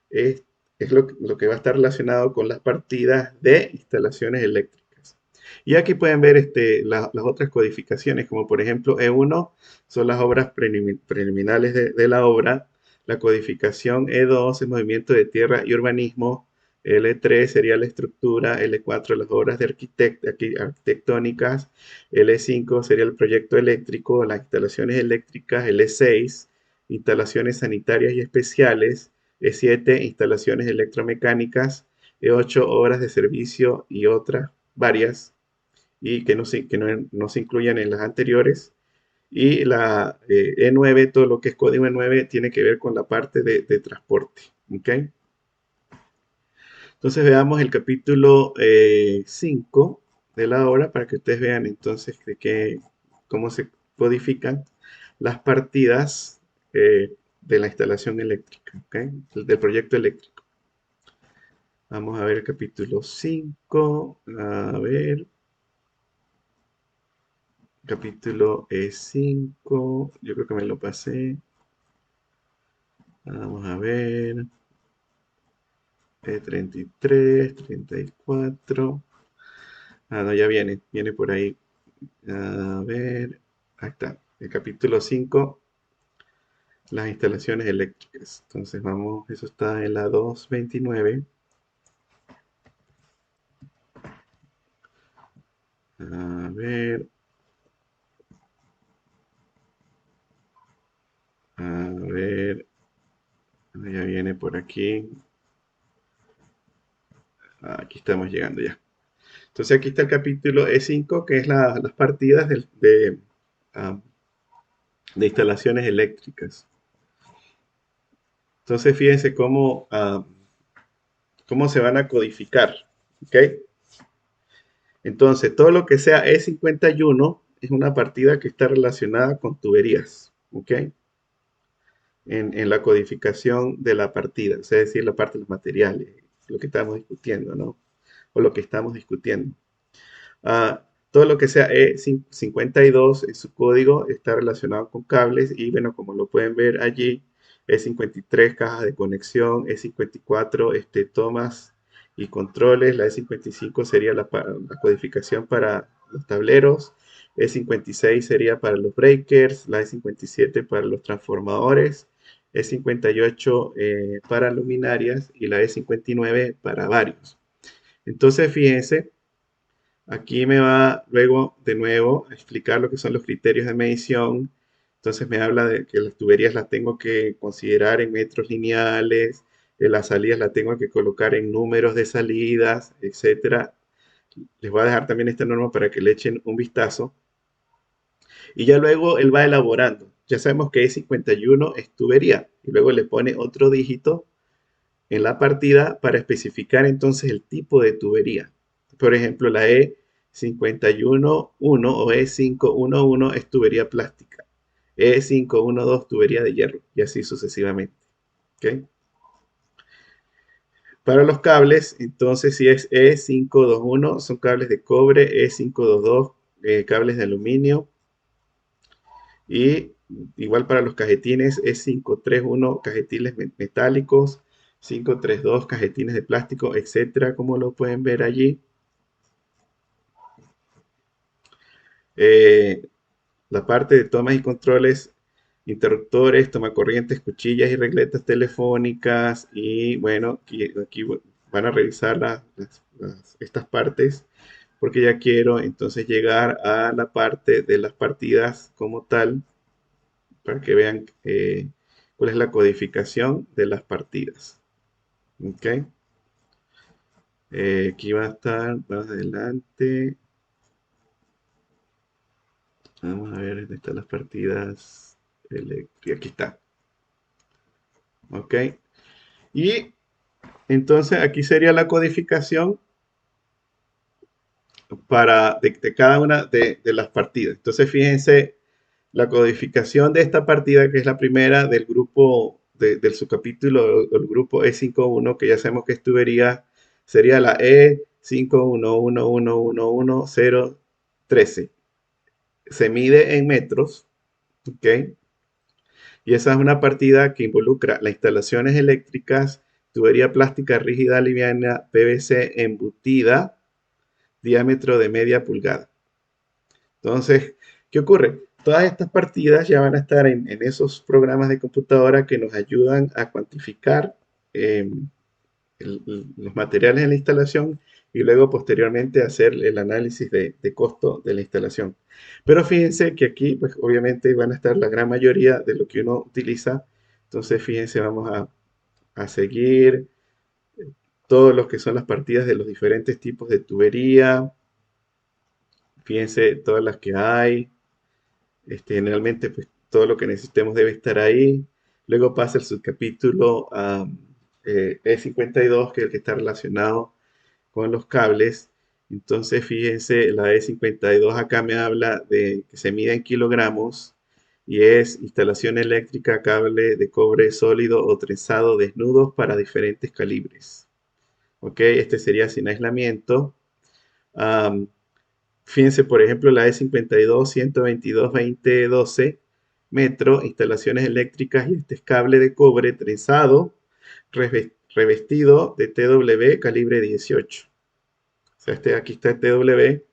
es lo que va a estar relacionado con las partidas de instalaciones eléctricas. Y aquí pueden ver las otras codificaciones, como por ejemplo E1 son las obras preliminares de la obra, la codificación E2 es movimiento de tierra y urbanismo, L3 sería la estructura, L4 las obras de arquitectónicas, L5 sería el proyecto eléctrico, las instalaciones eléctricas, L6 instalaciones sanitarias y especiales, E7, instalaciones electromecánicas, E8, obras de servicio y otras varias, y que no se incluyan en las anteriores. Y la E9, todo lo que es código E9, tiene que ver con la parte de transporte. ¿Ok? Entonces veamos el capítulo 5 de la obra para que ustedes vean entonces cómo se codifican las partidas de la instalación eléctrica, ¿ok? Del proyecto eléctrico. Vamos a ver el capítulo 5. A ver. Capítulo 5. Yo creo que me lo pasé. Vamos a ver. 33, 34. Ah, no, ya viene por ahí. A ver, ahí está. El capítulo 5, las instalaciones eléctricas. Entonces vamos, eso está en la 229. A ver, a ver, ya viene por aquí. Aquí estamos llegando ya. Entonces aquí está el capítulo E5, que es las partidas ah, de instalaciones eléctricas. Entonces fíjense cómo se van a codificar. ¿Ok? Entonces, todo lo que sea E51 es una partida que está relacionada con tuberías. ¿Ok? En la codificación de la partida, es decir, la parte de los materiales, lo que estamos discutiendo, ¿no? O lo que estamos discutiendo. Todo lo que sea E52 en su código está relacionado con cables y bueno, como lo pueden ver allí, E53 cajas de conexión, E54 tomas y controles, la E55 sería la codificación para los tableros, E56 sería para los breakers, la E57 para los transformadores, E58 para luminarias y la E59 para varios. Entonces, fíjense. Aquí me va luego de nuevo a explicar lo que son los criterios de medición. Entonces me habla de que las tuberías las tengo que considerar en metros lineales, las salidas las tengo que colocar en números de salidas, etcétera. Les voy a dejar también esta norma para que le echen un vistazo. Y ya luego él va elaborando. Ya sabemos que E51 es tubería y luego le pone otro dígito en la partida para especificar entonces el tipo de tubería. Por ejemplo, la E511 o E511 es tubería plástica, E512 tubería de hierro y así sucesivamente. ¿Okay? Para los cables, entonces si es E521 son cables de cobre, E522 cables de aluminio y igual para los cajetines E531 cajetines metálicos, 532 cajetines de plástico, etcétera, como lo pueden ver allí. La parte de tomas y controles, interruptores, tomacorrientes, cuchillas y regletas telefónicas. Y bueno, aquí van a revisar estas partes porque ya quiero entonces llegar a la parte de las partidas como tal para que vean cuál es la codificación de las partidas. ¿Ok? Aquí va a estar más adelante. Vamos a ver dónde están las partidas eléctricas. Aquí está. ¿Ok? Y entonces aquí sería la codificación de cada una de las partidas. Entonces fíjense la codificación de esta partida, que es la primera del grupo, del subcapítulo, el grupo E51, que ya sabemos que es tubería, sería la E511111013. Se mide en metros, ¿ok? Y esa es una partida que involucra las instalaciones eléctricas, tubería plástica rígida liviana, PVC embutida, diámetro de media pulgada. Entonces, ¿qué ocurre? Todas estas partidas ya van a estar en esos programas de computadora que nos ayudan a cuantificar los materiales en la instalación y luego posteriormente hacer el análisis de costo de la instalación. Pero fíjense que aquí, pues obviamente van a estar la gran mayoría de lo que uno utiliza. Entonces, fíjense, vamos a a seguir todos los que son las partidas de los diferentes tipos de tubería. Fíjense todas las que hay. Generalmente, pues todo lo que necesitemos debe estar ahí. Luego pasa el subcapítulo E52, que es el que está relacionado con los cables. Entonces, fíjense, la E52 acá me habla de que se mide en kilogramos y es instalación eléctrica, cable de cobre sólido o trenzado desnudos para diferentes calibres. ¿Ok? Este sería sin aislamiento. Am, Fíjense, por ejemplo, la E52, 122, 20, 12 metro, instalaciones eléctricas y este es cable de cobre trenzado, revestido de TW calibre 18. O sea, aquí está el TW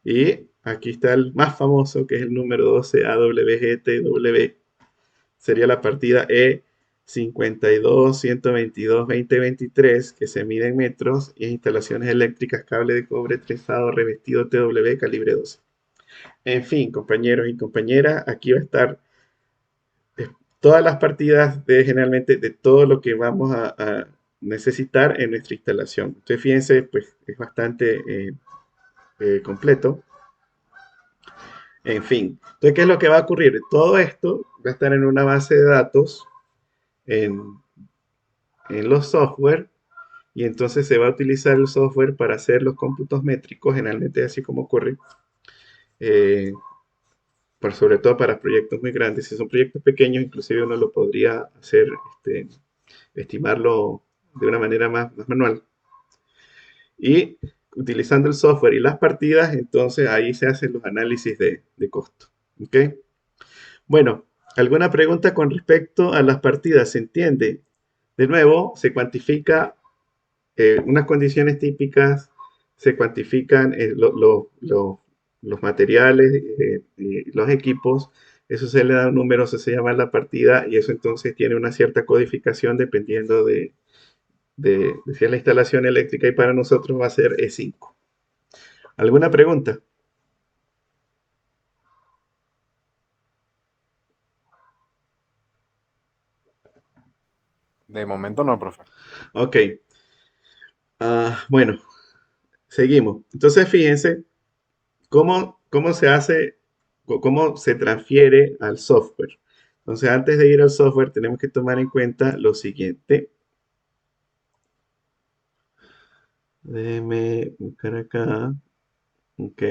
y aquí está el más famoso que es el número 12 AWGTW. Sería la partida E52, 122, 20, 23 que se mide en metros y instalaciones eléctricas, cable de cobre trenzado, revestido TW calibre 12. En fin, compañeros y compañeras, aquí va a estar eh, todas las partidas de generalmente de todo lo que vamos a necesitar en nuestra instalación. Entonces, fíjense, pues es bastante completo. En fin, entonces, ¿qué es lo que va a ocurrir? Todo esto va a estar en una base de datos en, en los software y entonces se va a utilizar el software para hacer los cómputos métricos, generalmente así como ocurre, eh, sobre todo para proyectos muy grandes. Si son proyectos pequeños, inclusive uno lo podría hacer, estimarlo de una manera más manual. Y utilizando el software y las partidas, entonces ahí se hacen los análisis de costo. ¿Ok? Bueno, ¿alguna pregunta con respecto a las partidas? ¿Se entiende? De nuevo, se cuantifica unas condiciones típicas, se cuantifican los materiales, los equipos, eso se le da un número, eso se llama la partida y eso entonces tiene una cierta codificación dependiendo de si es la instalación eléctrica y para nosotros va a ser E5. ¿Alguna pregunta? De momento no, profe. Ok. Bueno, seguimos. Entonces fíjense cómo se hace, cómo se transfiere al software. Entonces antes de ir al software tenemos que tomar en cuenta lo siguiente. Déjeme buscar acá. Ok.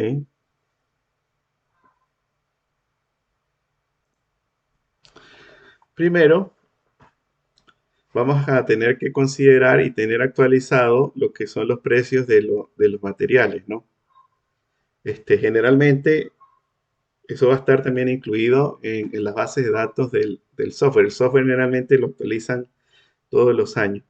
Primero, vamos a tener que considerar y tener actualizado lo que son los precios de los materiales, ¿no? Generalmente, eso va a estar también incluido en las bases de datos del software. El software generalmente lo actualizan todos los años.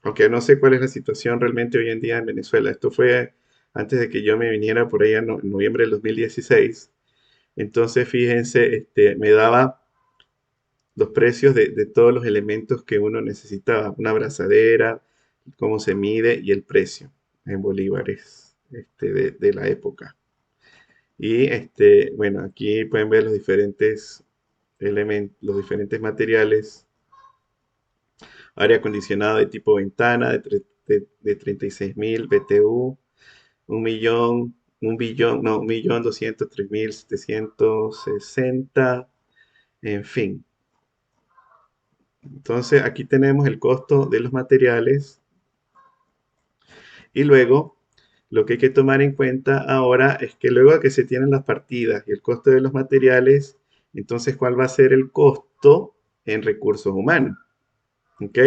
Aunque no sé cuál es la situación realmente hoy en día en Venezuela. Esto fue antes de que yo me viniera por allá en noviembre del 2016. Entonces, fíjense, me daba los precios de todos los elementos que uno necesitaba. Una abrazadera, cómo se mide y el precio en bolívares de la época. Y bueno, aquí pueden ver los diferentes elementos, los diferentes materiales. Aire acondicionado de tipo ventana de 36.000 BTU, 1.000.000, 1.000.000.000, no, 1.203.760, en fin. Entonces aquí tenemos el costo de los materiales y luego lo que hay que tomar en cuenta ahora es que luego de que se tienen las partidas y el costo de los materiales, entonces ¿cuál va a ser el costo en recursos humanos? ¿Ok?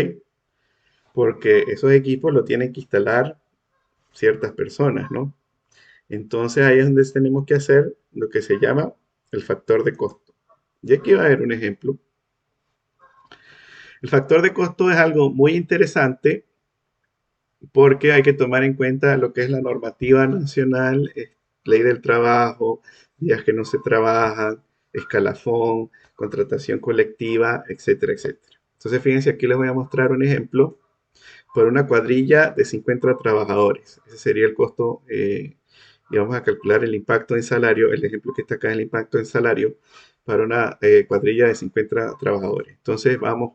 Porque esos equipos lo tienen que instalar ciertas personas, ¿no? Entonces ahí es donde tenemos que hacer lo que se llama el factor de costo. Y aquí va a haber un ejemplo. El factor de costo es algo muy interesante porque hay que tomar en cuenta lo que es la normativa nacional, ley del trabajo, días que no se trabajan, escalafón, contratación colectiva, etcétera, etcétera. Entonces fíjense, aquí les voy a mostrar un ejemplo por una cuadrilla de 50 trabajadores. Ese sería el costo y vamos a calcular el impacto en salario, el ejemplo que está acá es el impacto en salario para una cuadrilla de 50 trabajadores. Entonces vamos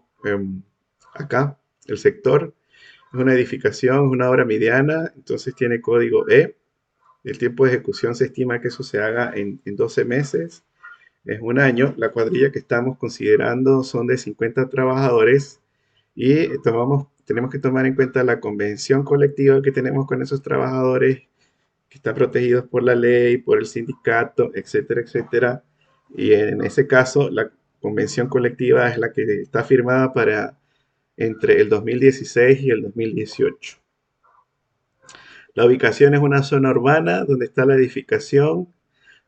acá, el sector. Es una edificación, es una obra mediana, entonces tiene código E. El tiempo de ejecución se estima que eso se haga en 12 meses, es un año. La cuadrilla que estamos considerando son de 50 trabajadores y tenemos que tomar en cuenta la convención colectiva que tenemos con esos trabajadores, que están protegidos por la ley, por el sindicato, etcétera, etcétera. Y en ese caso, la convención colectiva es la que está firmada para entre el 2016 y el 2018. La ubicación es una zona urbana donde está la edificación.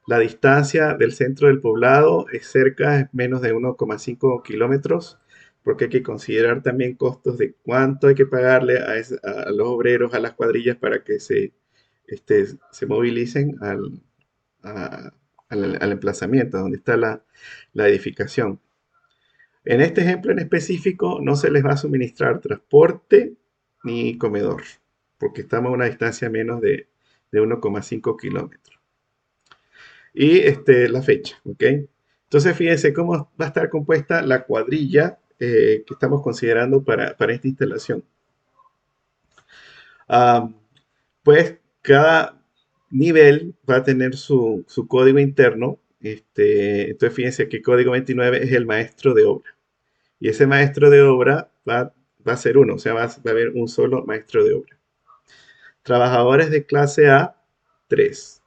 La distancia del centro del poblado es cerca, es menos de 1,5 kilómetros, porque hay que considerar también costos de cuánto hay que pagarle a los obreros, a las cuadrillas para que se movilicen a- al emplazamiento donde está la edificación. En este ejemplo en específico no se les va a suministrar transporte ni comedor, porque estamos a una distancia menos de 1,5 kilómetros. Y la fecha, ¿ok? Entonces fíjense cómo va a estar compuesta la cuadrilla que estamos considerando para esta instalación. Ah, pues cada nivel va a tener su código interno. Entonces fíjense que el código 29 es el maestro de obra. Y ese maestro de obra va a ser uno, o sea, va a haber un solo maestro de obra. Trabajadores de clase A, 3,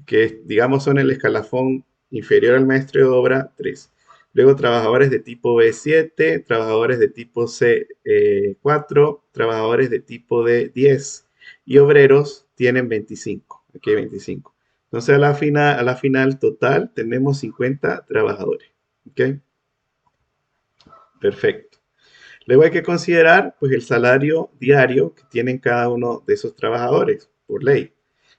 que digamos son el escalafón inferior al maestro de obra, 3. Luego trabajadores de tipo B, 7, trabajadores de tipo C, 4, trabajadores de tipo D, 10 y obreros tienen 25. Aquí hay 25. Entonces a la final total tenemos 50 trabajadores. ¿Ok? Perfecto. Luego hay que considerar pues, el salario diario que tienen cada uno de esos trabajadores por ley.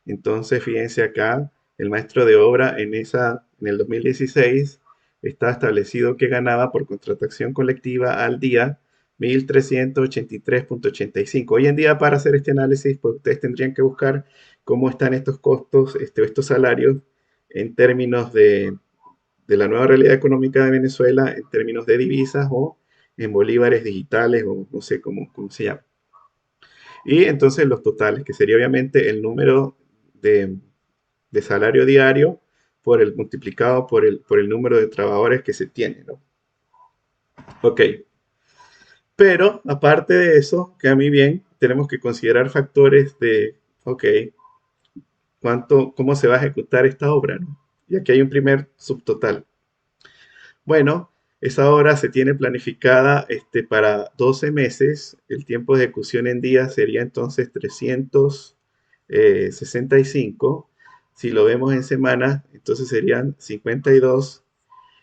Entonces, fíjense acá, el maestro de obra en el 2016 está establecido que ganaba por contratación colectiva al día 1.383,85. Hoy en día, para hacer este análisis, pues ustedes tendrían que buscar cómo están estos costos, estos salarios en términos de la nueva realidad económica de Venezuela, en términos de divisas o en bolívares digitales o no sé cómo se llama. Y entonces los totales, que sería obviamente el número de, de salario diario multiplicado por el número de trabajadores que se tiene, ¿no? Ok, pero aparte de eso, que a mí bien, tenemos que considerar factores de, ok, cómo se va a ejecutar esta obra, ¿no? Y aquí hay un primer subtotal. Bueno, esa obra se tiene planificada para 12 meses. El tiempo de ejecución en días sería entonces 365. Si lo vemos en semanas, entonces serían 52.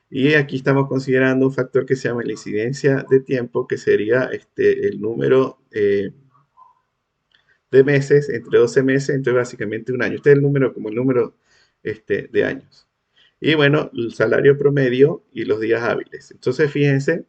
Y aquí estamos considerando un factor que se llama la incidencia de tiempo, que sería el número de meses, entre 12 meses, entonces básicamente un año. Este es el número como el número de años. Y bueno, el salario promedio y los días hábiles. Entonces, fíjense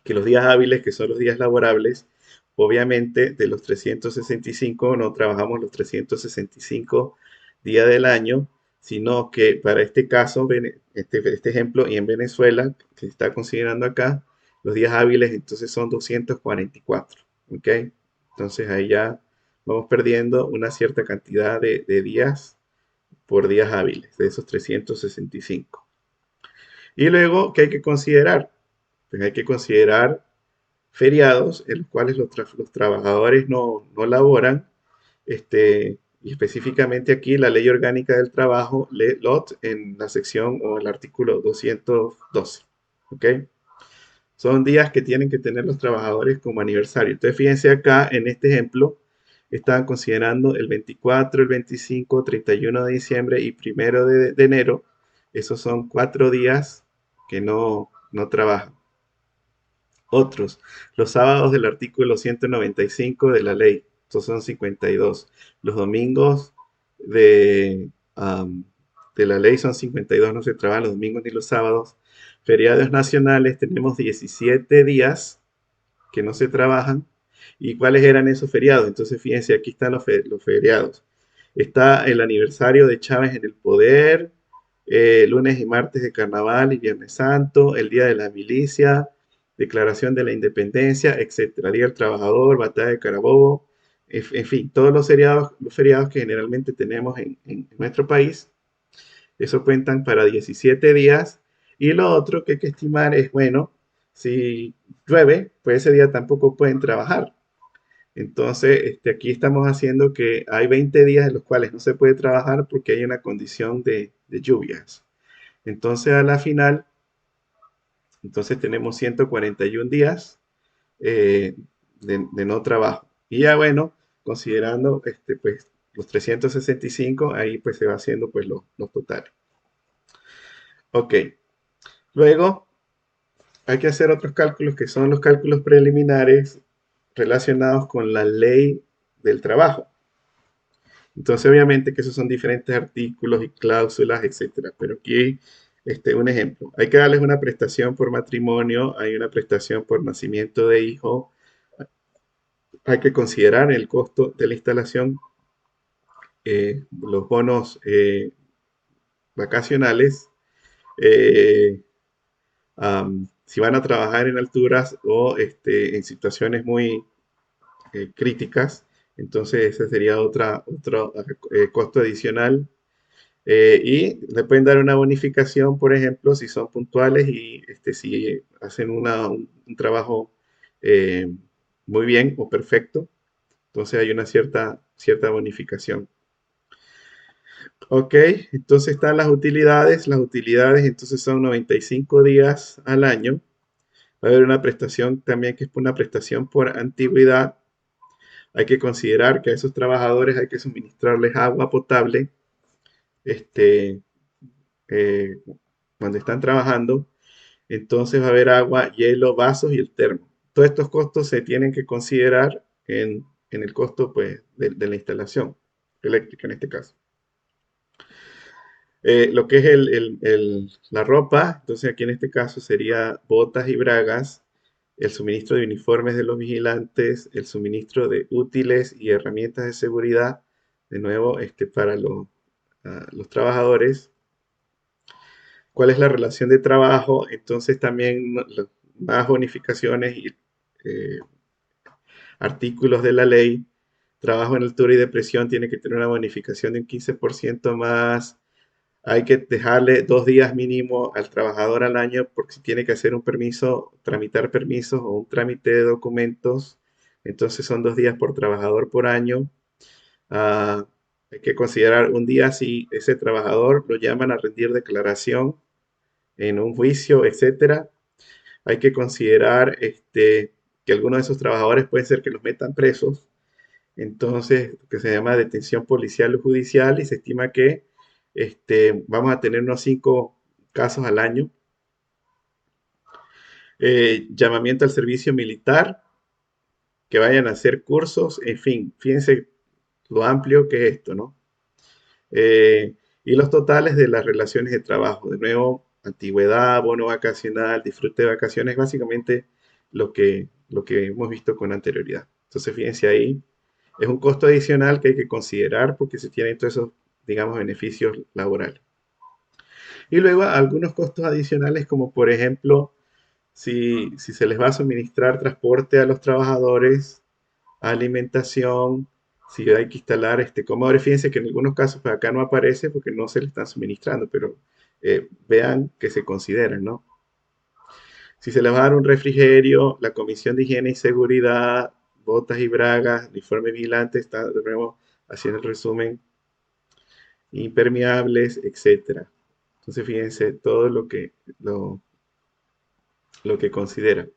que los días hábiles, que son los días laborables, obviamente de los 365 no trabajamos los 365 días del año, sino que para este caso, este ejemplo, y en Venezuela, que se está considerando acá, los días hábiles entonces son 244. ¿Ok? Entonces ahí ya vamos perdiendo una cierta cantidad de días por días hábiles, de esos 365. Y luego, ¿qué hay que considerar? Pues hay que considerar feriados en los cuales los trabajadores no laboran, y específicamente aquí la Ley Orgánica del Trabajo, LOT, en la sección o el artículo 212. ¿Ok? Son días que tienen que tener los trabajadores como aniversario. Entonces, fíjense acá en este ejemplo, estaban considerando el 24, el 25, 31 de diciembre y 1 de enero. Esos son 4 días que no trabajan. Otros, los sábados del artículo 195 de la ley, estos son 52. Los domingos de la ley son 52, no se trabajan los domingos ni los sábados. Feriados nacionales tenemos 17 días que no se trabajan. ¿Y cuáles eran esos feriados? Entonces, fíjense, aquí están los feriados. Está el aniversario de Chávez en el poder, lunes y martes de carnaval y viernes santo, el día de la milicia, Declaración de la Independencia, etcétera, Día del Trabajador, Batalla de Carabobo, en fin, todos los feriados que generalmente tenemos en nuestro país, eso cuentan para 17 días. Y lo otro que hay que estimar es, bueno, si llueve, pues ese día tampoco pueden trabajar. Entonces, aquí estamos haciendo que hay 20 días en los cuales no se puede trabajar porque hay una condición de lluvias. Entonces, a la final, entonces tenemos 141 días de no trabajo. Y ya bueno, considerando pues, los 365, ahí pues se va haciendo pues los totales. Ok, luego hay que hacer otros cálculos que son los cálculos preliminares relacionados con la ley del trabajo. Entonces, obviamente que esos son diferentes artículos y cláusulas, etcétera. Pero aquí, un ejemplo. Hay que darles una prestación por matrimonio, hay una prestación por nacimiento de hijo. Hay que considerar el costo de la instalación, los bonos vacacionales, eh, si van a trabajar en alturas o en situaciones muy críticas, entonces ese sería otro costo adicional. Y le pueden dar una bonificación, por ejemplo, si son puntuales y si hacen un trabajo eh, muy bien o perfecto, entonces hay una cierta bonificación. Ok, entonces están las utilidades. Las utilidades entonces son 95 días al año. Va a haber una prestación también que es una prestación por antigüedad. Hay que considerar que a esos trabajadores hay que suministrarles agua potable este, eh, cuando están trabajando. Entonces va a haber agua, hielo, vasos y el termo. Todos estos costos se tienen que considerar en el costo pues, de la instalación eléctrica en este caso. Lo que es la ropa, entonces aquí en este caso sería botas y bragas, el suministro de uniformes de los vigilantes, el suministro de útiles y herramientas de seguridad, de nuevo, para los trabajadores. ¿Cuál es la relación de trabajo? Entonces también más bonificaciones y eh, artículos de la ley. Trabajo en altura y depresión tiene que tener una bonificación de un 15% más. Hay que dejarle 2 días mínimo al trabajador al año porque si tiene que hacer un permiso, tramitar permisos o un trámite de documentos, entonces son 2 días por trabajador por año. Ah, hay que considerar un día si ese trabajador lo llaman a rendir declaración en un juicio, etcétera. Hay que considerar que algunos de esos trabajadores pueden ser que los metan presos, entonces, que se llama detención policial o judicial, y se estima que vamos a tener unos 5 casos al año. Llamamiento al servicio militar, que vayan a hacer cursos, en fin, fíjense lo amplio que es esto, ¿no? Y los totales de las relaciones de trabajo, de nuevo, antigüedad, bono vacacional, disfrute de vacaciones, básicamente lo que hemos visto con anterioridad. Entonces, fíjense ahí, es un costo adicional que hay que considerar porque se tienen todos esos, digamos, beneficios laborales. Y luego algunos costos adicionales como por ejemplo, si se les va a suministrar transporte a los trabajadores, alimentación, si hay que instalar comedores. Fíjense que en algunos casos pues acá no aparece porque no se le están suministrando, pero vean que se consideran, ¿no? Si se les va a dar un refrigerio, la Comisión de Higiene y Seguridad, botas y bragas, uniforme vigilante, está de nuevo haciendo el resumen, impermeables, etcétera. Entonces fíjense todo lo que considera.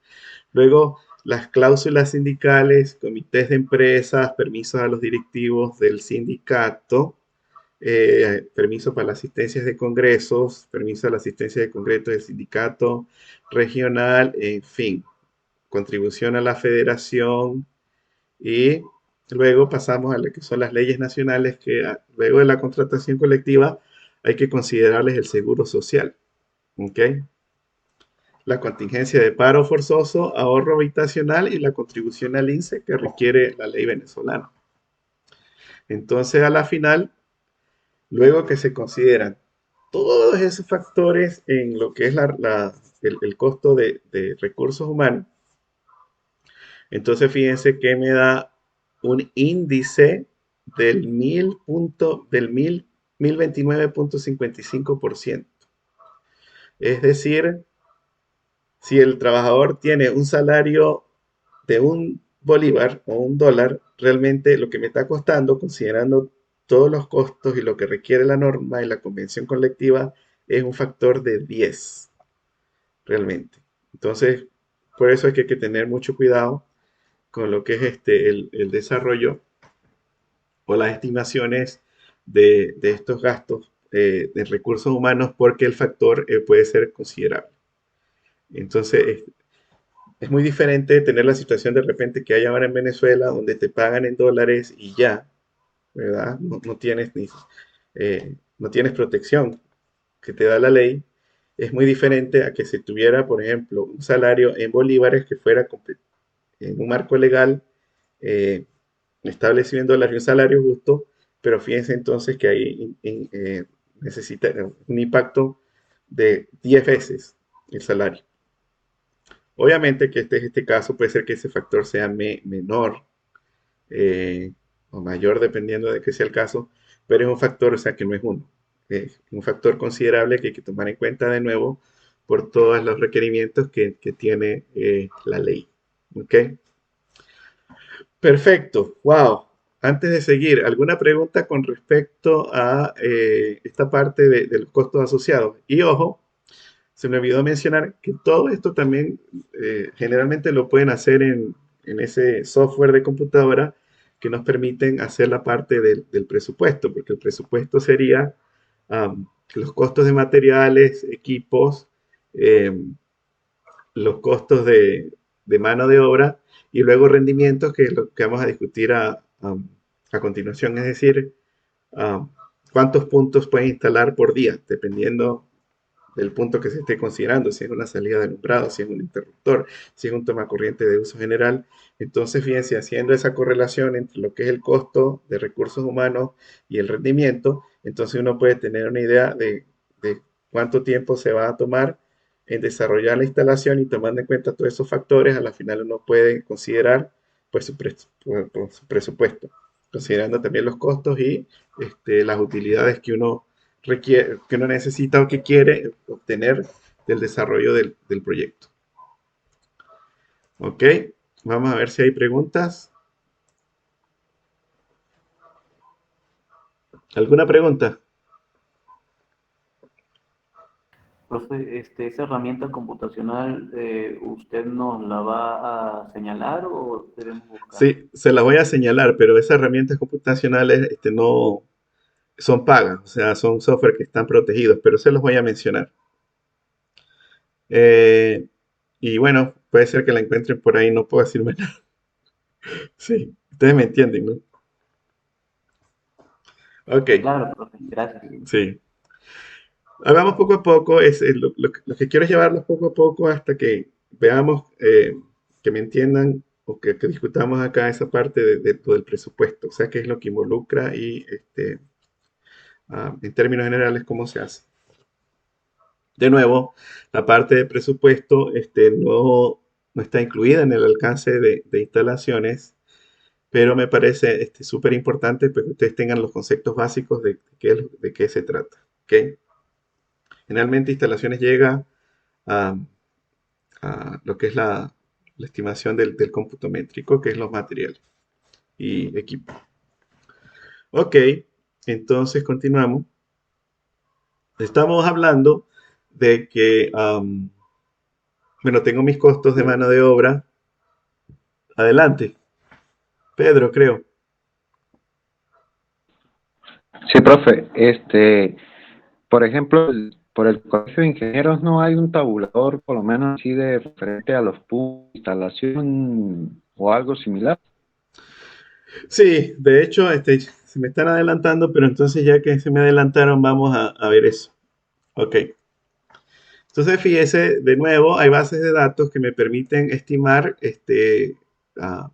Luego, las cláusulas sindicales, comités de empresas, permisos a los directivos del sindicato, permiso para las asistencias de congresos, permiso a la asistencia de congresos del sindicato regional, en fin, contribución a la federación y luego pasamos a lo que son las leyes nacionales que luego de la contratación colectiva hay que considerarles el seguro social, ¿ok? La contingencia de paro forzoso, ahorro habitacional y la contribución al INSE que requiere la ley venezolana. Entonces, a la final, luego que se consideran todos esos factores en lo que es el costo de recursos humanos, entonces fíjense que me da un índice del 1029,55%. Es decir, si el trabajador tiene un salario de un bolívar o un dólar, realmente lo que me está costando, considerando todos los costos y lo que requiere la norma y la convención colectiva, es un factor de 10, realmente. Entonces, por eso es que hay que tener mucho cuidado con lo que es el desarrollo o las estimaciones de estos gastos de recursos humanos, porque el factor puede ser considerable. Entonces, es muy diferente tener la situación de repente que hay ahora en Venezuela, donde te pagan en dólares y ya, ¿verdad? No tienes no tienes protección que te da la ley. Es muy diferente a que se tuviera, por ejemplo, un salario en bolívares que fuera en un marco legal eh, establecido en dólares y un salario justo, pero fíjense entonces que ahí necesita un impacto de 10 veces el salario. Obviamente que este caso puede ser que ese factor sea menor eh, o mayor dependiendo de que sea el caso, pero es un factor, o sea, que no es uno. Es un factor considerable que hay que tomar en cuenta de nuevo por todos los requerimientos que tiene la ley. ¿Ok? Perfecto. Wow. Antes de seguir, ¿alguna pregunta con respecto a esta parte de los costos asociados? Y ojo, se me olvidó mencionar que todo esto también generalmente lo pueden hacer en ese software de computadora que nos permiten hacer la parte del presupuesto, porque el presupuesto sería los costos de materiales, equipos, em, los costos de mano de obra y luego rendimientos, que es lo que vamos a discutir a continuación, es decir, um, cuántos puntos pueden instalar por día, dependiendo del punto que se esté considerando, si es una salida de alumbrado, si es un interruptor, si es un toma corriente de uso general. Entonces, fíjense, haciendo esa correlación entre lo que es el costo de recursos humanos y el rendimiento, entonces uno puede tener una idea de cuánto tiempo se va a tomar en desarrollar la instalación, y tomando en cuenta todos esos factores, a la final uno puede considerar pues su presupuesto, considerando también los costos y las utilidades que uno requiere, que uno necesita o que quiere obtener del desarrollo del proyecto. Ok, vamos a ver si hay preguntas. ¿Alguna pregunta? Profe, esa herramienta computacional, ¿usted nos la va a señalar o debemos buscar? Sí, se la voy a señalar, pero esas herramientas computacionales no son pagas, o sea, son software que están protegidos, pero se los voy a mencionar. Eh, y bueno, puede ser que la encuentren por ahí, no puedo decirme nada. Sí, ustedes me entienden, ¿no? Ok, Claro, profe, gracias. sí. Hagamos poco a poco, lo que quiero es llevarlos poco a poco hasta que veamos, que me entiendan o que discutamos acá esa parte de todo el presupuesto, o sea, qué es lo que involucra y en términos generales cómo se hace. De nuevo, la parte de presupuesto no está incluida en el alcance de instalaciones, pero me parece súper importante pues, que ustedes tengan los conceptos básicos de qué se trata. ¿Ok? Generalmente instalaciones llega a, a lo que es la estimación del cómputo métrico, que es los materiales y equipo. Ok, entonces continuamos. Estamos hablando de que, bueno, tengo mis costos de mano de obra. Adelante, Pedro, creo. Sí, profe, por ejemplo, por el Colegio de Ingenieros no hay un tabulador, por lo menos así de referente a los puntos de instalación o algo similar. Sí, de hecho, se me están adelantando, pero entonces ya que se me adelantaron, vamos a ver eso. Ok. Entonces, fíjese, de nuevo, hay bases de datos que me permiten estimar ah,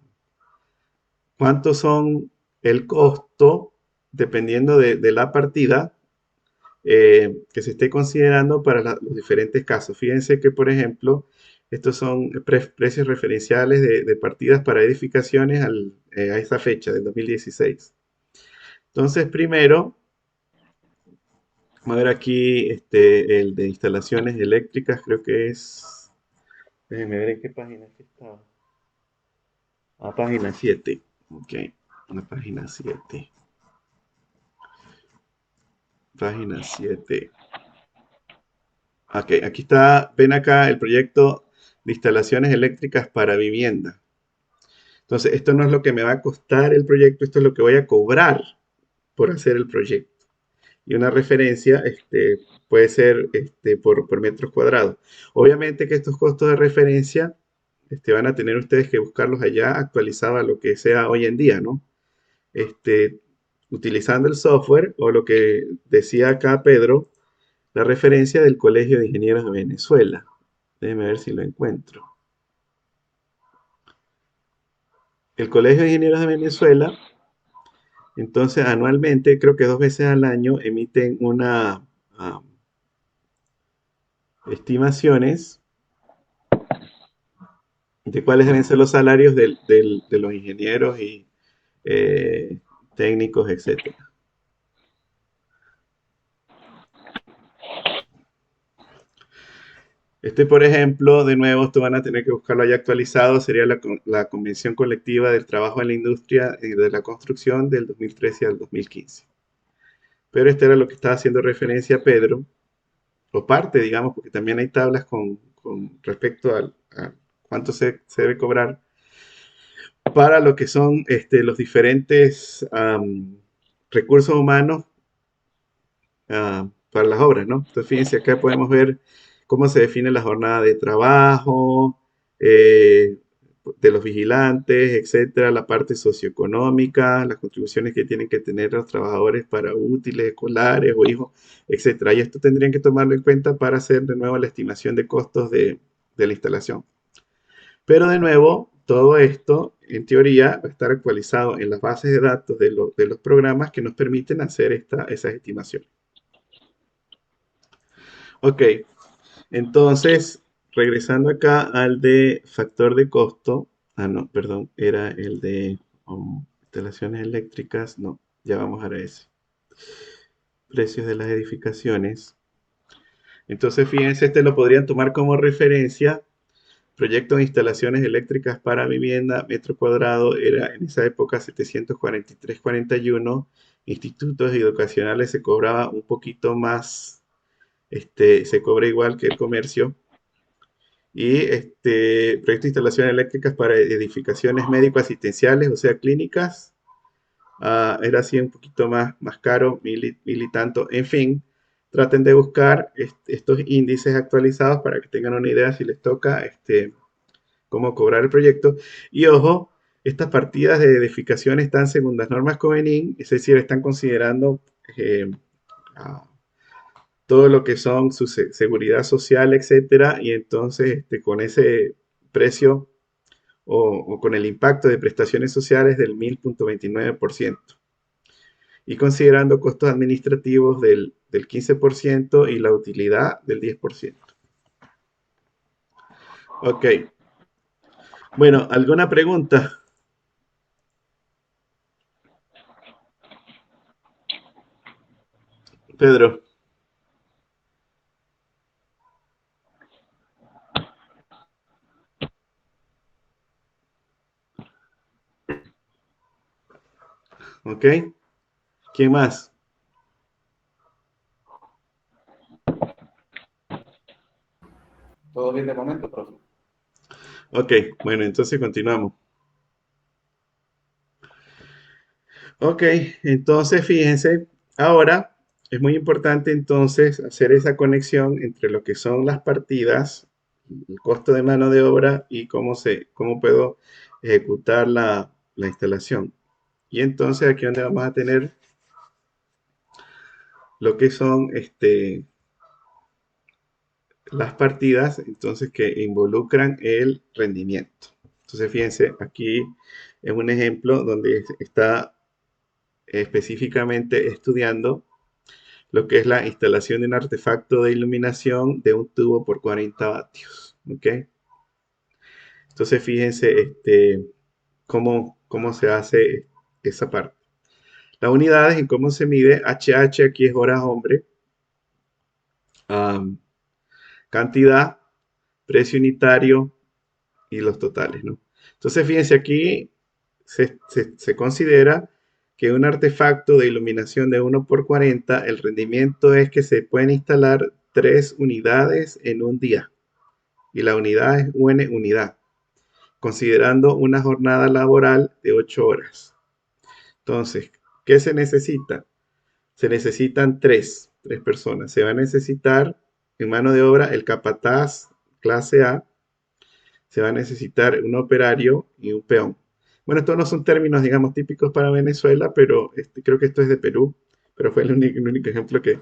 cuántos son el costo, dependiendo de la partida, que se esté considerando para los diferentes casos. Fíjense que, por ejemplo, estos son precios referenciales de partidas para edificaciones a esta fecha, del 2016. Entonces, primero, vamos a ver aquí el de instalaciones eléctricas, creo que es... Déjenme ver en qué página es que estaba. Página 7. Ok, la página 7. Página 7. Ok, aquí está, ven acá el proyecto de instalaciones eléctricas para vivienda. Entonces, esto no es lo que me va a costar el proyecto, esto es lo que voy a cobrar por hacer el proyecto. Y una referencia puede ser por metros cuadrados. Obviamente que estos costos de referencia van a tener ustedes que buscarlos allá actualizados a lo que sea hoy en día, ¿no? Utilizando el software o lo que decía acá Pedro, la referencia del Colegio de Ingenieros de Venezuela. Déjenme ver si lo encuentro. El Colegio de Ingenieros de Venezuela, entonces anualmente, creo que 2 veces al año, emiten una estimaciones de cuáles deben ser los salarios de los ingenieros y eh, técnicos, etcétera. Por ejemplo, de nuevo, esto van a tener que buscarlo ya actualizado, sería la Convención Colectiva del Trabajo en la Industria de la Construcción del 2013 al 2015. Pero esto era lo que estaba haciendo referencia Pedro, o parte, digamos, porque también hay tablas con respecto a cuánto se debe cobrar para lo que son los diferentes recursos humanos para las obras, ¿no? Entonces, fíjense, acá podemos ver cómo se define la jornada de trabajo, eh, de los vigilantes, etcétera, la parte socioeconómica, las contribuciones que tienen que tener los trabajadores para útiles escolares o hijos, etcétera. Y esto tendrían que tomarlo en cuenta para hacer de nuevo la estimación de costos de la instalación. Pero de nuevo, todo esto, en teoría, va a estar actualizado en las bases de datos de los programas que nos permiten hacer esas estimaciones. Ok, entonces, regresando acá al de factor de costo. No, perdón, era el de instalaciones eléctricas. No, ya vamos a ese. Precios de las edificaciones. Entonces, fíjense, lo podrían tomar como referencia. Proyecto de instalaciones eléctricas para vivienda, metro cuadrado, era en esa época 743,41. Institutos educacionales se cobraba un poquito más, se cobra igual que el comercio. Y proyecto de instalaciones eléctricas para edificaciones médico-asistenciales, o sea, clínicas, era así un poquito más caro, mil y tanto. En fin, traten de buscar estos índices actualizados para que tengan una idea si les toca cómo cobrar el proyecto. Y ojo, estas partidas de edificación están según las normas Covenin, es decir, están considerando todo lo que son su seguridad social, etcétera, y entonces con ese precio o con el impacto de prestaciones sociales del 1000,29%. Y considerando costos administrativos del 15% y la utilidad del 10%. Ok. Bueno, ¿alguna pregunta? Pedro. Ok. ¿Quién más? Todo bien de momento, profe. Ok, bueno, entonces continuamos. Ok, entonces fíjense, ahora es muy importante entonces hacer esa conexión entre lo que son las partidas, el costo de mano de obra y cómo puedo ejecutar la instalación. Y entonces aquí donde vamos a tener lo que son las partidas, entonces que involucran el rendimiento. Entonces fíjense, aquí es un ejemplo donde está específicamente estudiando lo que es la instalación de un artefacto de iluminación de un tubo por 40 vatios. ¿Ok? Entonces fíjense cómo se hace esa parte. Las unidades y cómo se mide. HH aquí es horas hombre. Am, cantidad, precio unitario y los totales, ¿no? Entonces fíjense aquí se considera que un artefacto de iluminación de 1 por 40, el rendimiento es que se pueden instalar 3 unidades en un día. Y la unidad es una unidad, considerando una jornada laboral de 8 horas. Entonces, ¿qué se necesita? Se necesitan tres personas. Se va a necesitar en mano de obra el capataz clase A, se va a necesitar un operario y un peón. Bueno, estos no son términos, digamos, típicos para Venezuela, pero creo que esto es de Perú, pero fue el único ejemplo que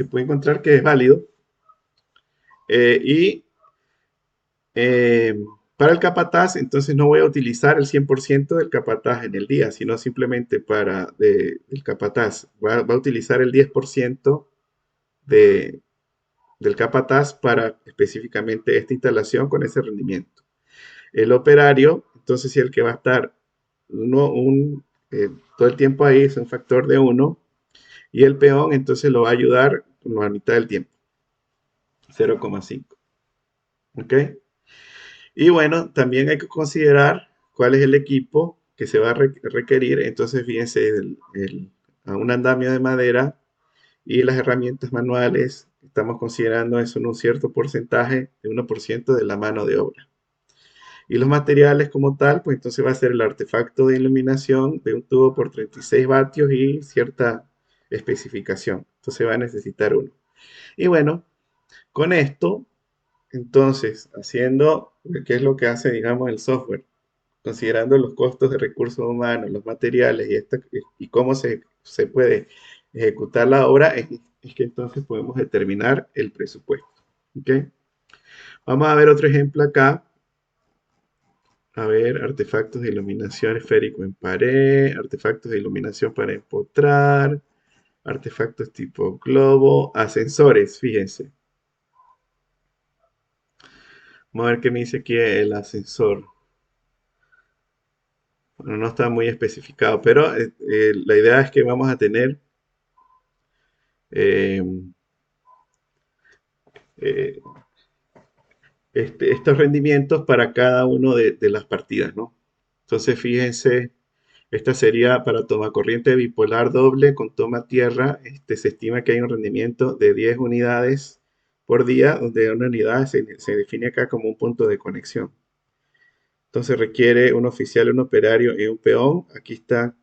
pude encontrar que es válido. Y para el capataz, entonces no voy a utilizar el 100% del capataz en el día, sino simplemente para el capataz. Va a utilizar el 10% de, del capataz para específicamente esta instalación con ese rendimiento. El operario, entonces, si el que va a estar todo el tiempo ahí es un factor de 1, y el peón, entonces, lo va a ayudar con la mitad del tiempo, 0,5. ¿Ok? Y bueno, también hay que considerar cuál es el equipo que se va a requerir. Entonces, fíjense, a un andamio de madera y las herramientas manuales, estamos considerando eso en un cierto porcentaje, de 1% de la mano de obra. Y los materiales como tal, pues entonces va a ser el artefacto de iluminación de un tubo por 36 vatios y cierta especificación. Entonces va a necesitar uno. Y bueno, con esto, entonces, haciendo, ¿qué es lo que hace, digamos, el software? Considerando los costos de recursos humanos, los materiales y cómo se puede ejecutar la obra, es que entonces podemos determinar el presupuesto. ¿Ok? Vamos a ver otro ejemplo acá. A ver, artefactos de iluminación esférico en pared, artefactos de iluminación para empotrar, artefactos tipo globo, ascensores, fíjense. Vamos a ver qué me dice aquí el ascensor. Bueno, no está muy especificado, pero la idea es que vamos a tener eh, eh, estos rendimientos para cada uno de las partidas, ¿no? Entonces, fíjense, esta sería para toma corriente bipolar doble con toma tierra. Se estima que hay un rendimiento de 10 unidades por día, donde una unidad se define acá como un punto de conexión. Entonces requiere un oficial, un operario y un peón. Aquí están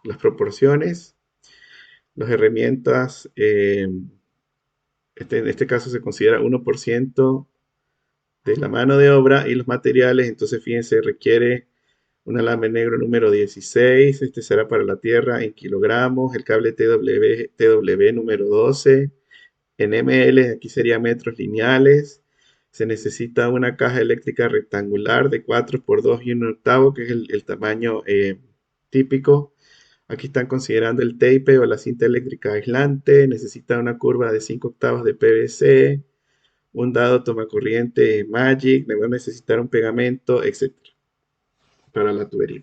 las proporciones, las herramientas. En este caso se considera 1% de la mano de obra y los materiales. Entonces, fíjense, requiere un alambre negro número 16, este será para la tierra en kilogramos, el cable TW número 12, en ml, aquí serían metros lineales. Se necesita una caja eléctrica rectangular de 4 por 2 y 1/8, que es el tamaño típico. Aquí están considerando el tape o la cinta eléctrica aislante. Necesita una curva de 5/8 de PVC, un dado tomacorriente Magic, va a necesitar un pegamento, etc. para la tubería.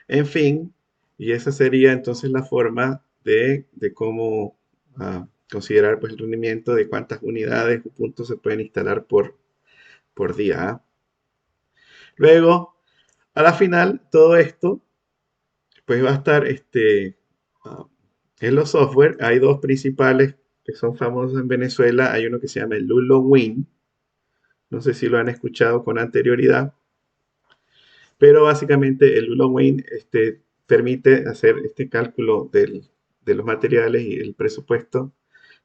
En fin, y esa sería entonces la forma de cómo considerar pues, el rendimiento de cuántas unidades o puntos se pueden instalar por día. ¿Ah? Luego, a la final, todo esto pues va a estar en los software. Hay dos principales que son famosos en Venezuela. Hay uno que se llama el LuloWin. No sé si lo han escuchado con anterioridad. Pero básicamente el LuloWin permite hacer este cálculo de los materiales y el presupuesto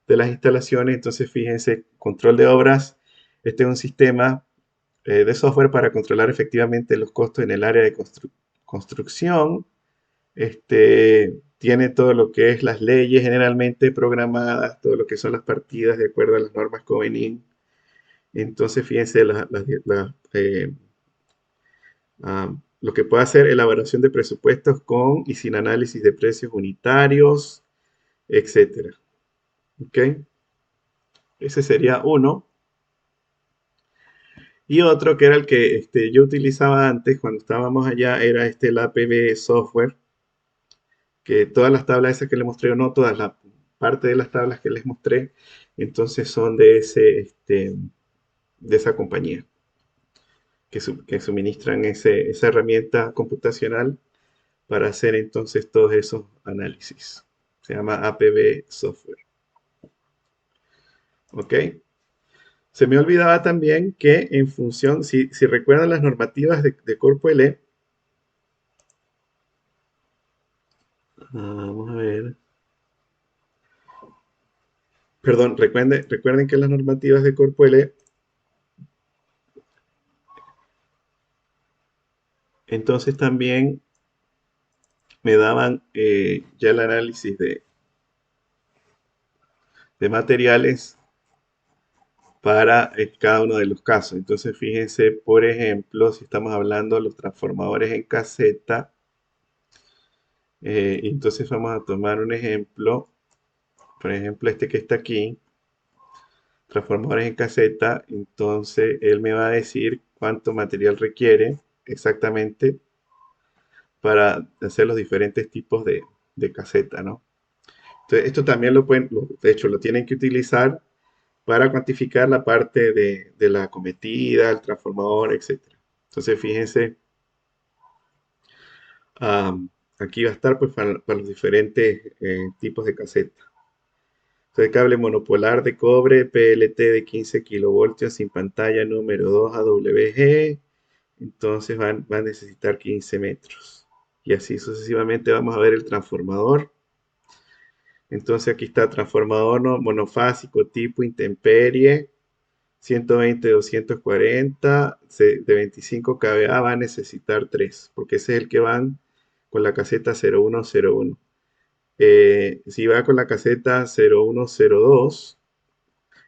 de las instalaciones. Entonces, fíjense, control de obras. Este es un sistema de software para controlar efectivamente los costos en el área de construcción. Tiene todo lo que es las leyes generalmente programadas, todo lo que son las partidas de acuerdo a las normas Covenin. Entonces, fíjense, lo que puede hacer elaboración de presupuestos con y sin análisis de precios unitarios, etcétera. ¿Ok? Ese sería uno. Y otro que era el que yo utilizaba antes cuando estábamos allá, era el APB Software, que todas las tablas esas que les mostré, o no todas, la parte de las tablas que les mostré, entonces son de esa compañía, que suministran esa herramienta computacional para hacer entonces todos esos análisis. Se llama APB Software. ¿Ok? Se me olvidaba también que en función, si recuerdan las normativas de Corpo L, vamos a ver. Perdón, recuerden que las normativas de Corpo L, entonces también me daban ya el análisis de materiales para cada uno de los casos. Entonces, fíjense, por ejemplo, si estamos hablando de los transformadores en caseta, entonces vamos a tomar un ejemplo, por ejemplo, este que está aquí, transformadores en caseta, entonces él me va a decir cuánto material requiere exactamente para hacer los diferentes tipos de caseta, ¿no? Entonces, esto también de hecho, lo tienen que utilizar para cuantificar la parte de la acometida, el transformador, etcétera. Entonces, fíjense, am, aquí va a estar pues para los diferentes tipos de caseta. Entonces, cable monopolar de cobre, PLT de 15 kilovoltios sin pantalla número 2 AWG. Entonces va a necesitar 15 metros. Y así sucesivamente vamos a ver el transformador. Entonces aquí está transformador monofásico tipo intemperie, 120-240, de 25 kVA va a necesitar 3, porque ese es el que van con la caseta 0101. Si va con la caseta 0102,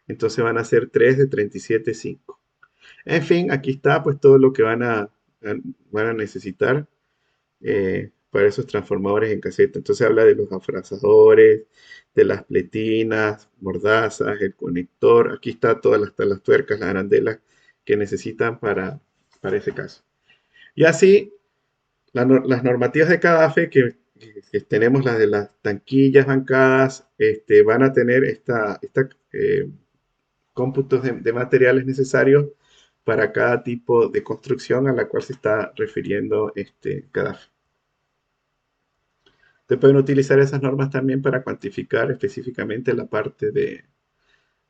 entonces van a ser 3 de 37,5. En fin, aquí está pues todo lo que van a necesitar para esos transformadores en caseta. Entonces habla de los abrasadores, de las pletinas, mordazas, el conector. Aquí está todas las tuercas, las arandelas que necesitan para ese caso. Y así, las normativas de CADAFE que tenemos, las de las tanquillas bancadas, van a tener cómputos de materiales necesarios para cada tipo de construcción a la cual se está refiriendo CADAFE. Te pueden utilizar esas normas también para cuantificar específicamente la parte de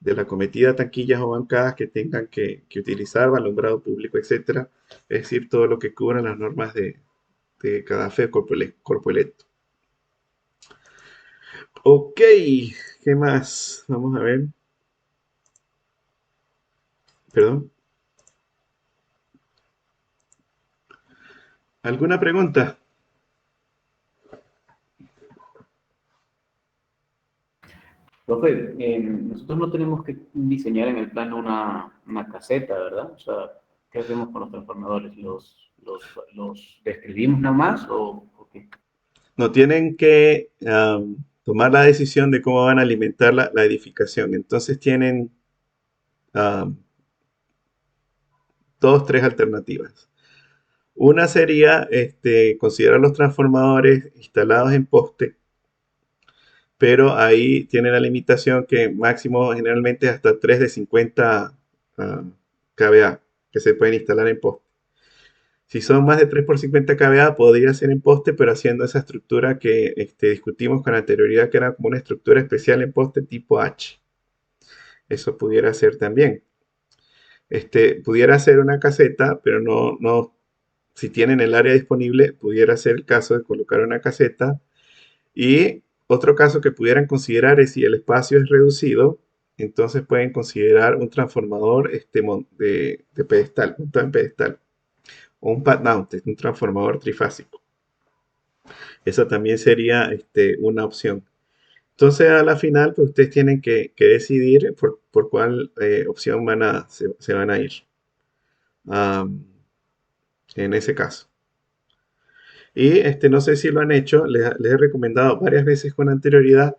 la cometida, tanquillas o bancadas que tengan que utilizar, alumbrado público, etcétera. Es decir, todo lo que cubran las normas de CADAFE Corpo Electo. Ok, ¿qué más? Vamos a ver. Perdón. ¿Alguna pregunta? Profe, nosotros no tenemos que diseñar en el plano una caseta, ¿verdad? O sea, ¿qué hacemos con los transformadores? ¿Los describimos nada más o qué? No tienen que tomar la decisión de cómo van a alimentar la edificación. Entonces tienen am, tres alternativas. Una sería considerar los transformadores instalados en poste, pero ahí tiene la limitación que máximo generalmente es hasta 3 de 50 kVA que se pueden instalar en poste. Si son más de 3 por 50 kVA, podría ser en poste, pero haciendo esa estructura que discutimos con anterioridad, que era como una estructura especial en poste tipo H. Eso pudiera ser también. Pudiera ser una caseta, pero no, si tienen el área disponible, pudiera ser el caso de colocar una caseta. Y otro caso que pudieran considerar es si el espacio es reducido, entonces pueden considerar un transformador de pedestal, montado en pedestal, o un pad mounted, un transformador trifásico. Esa también sería una opción. Entonces, a la final, pues ustedes tienen que decidir por cuál opción se van a ir en ese caso. Y no sé si lo han hecho, les he recomendado varias veces con anterioridad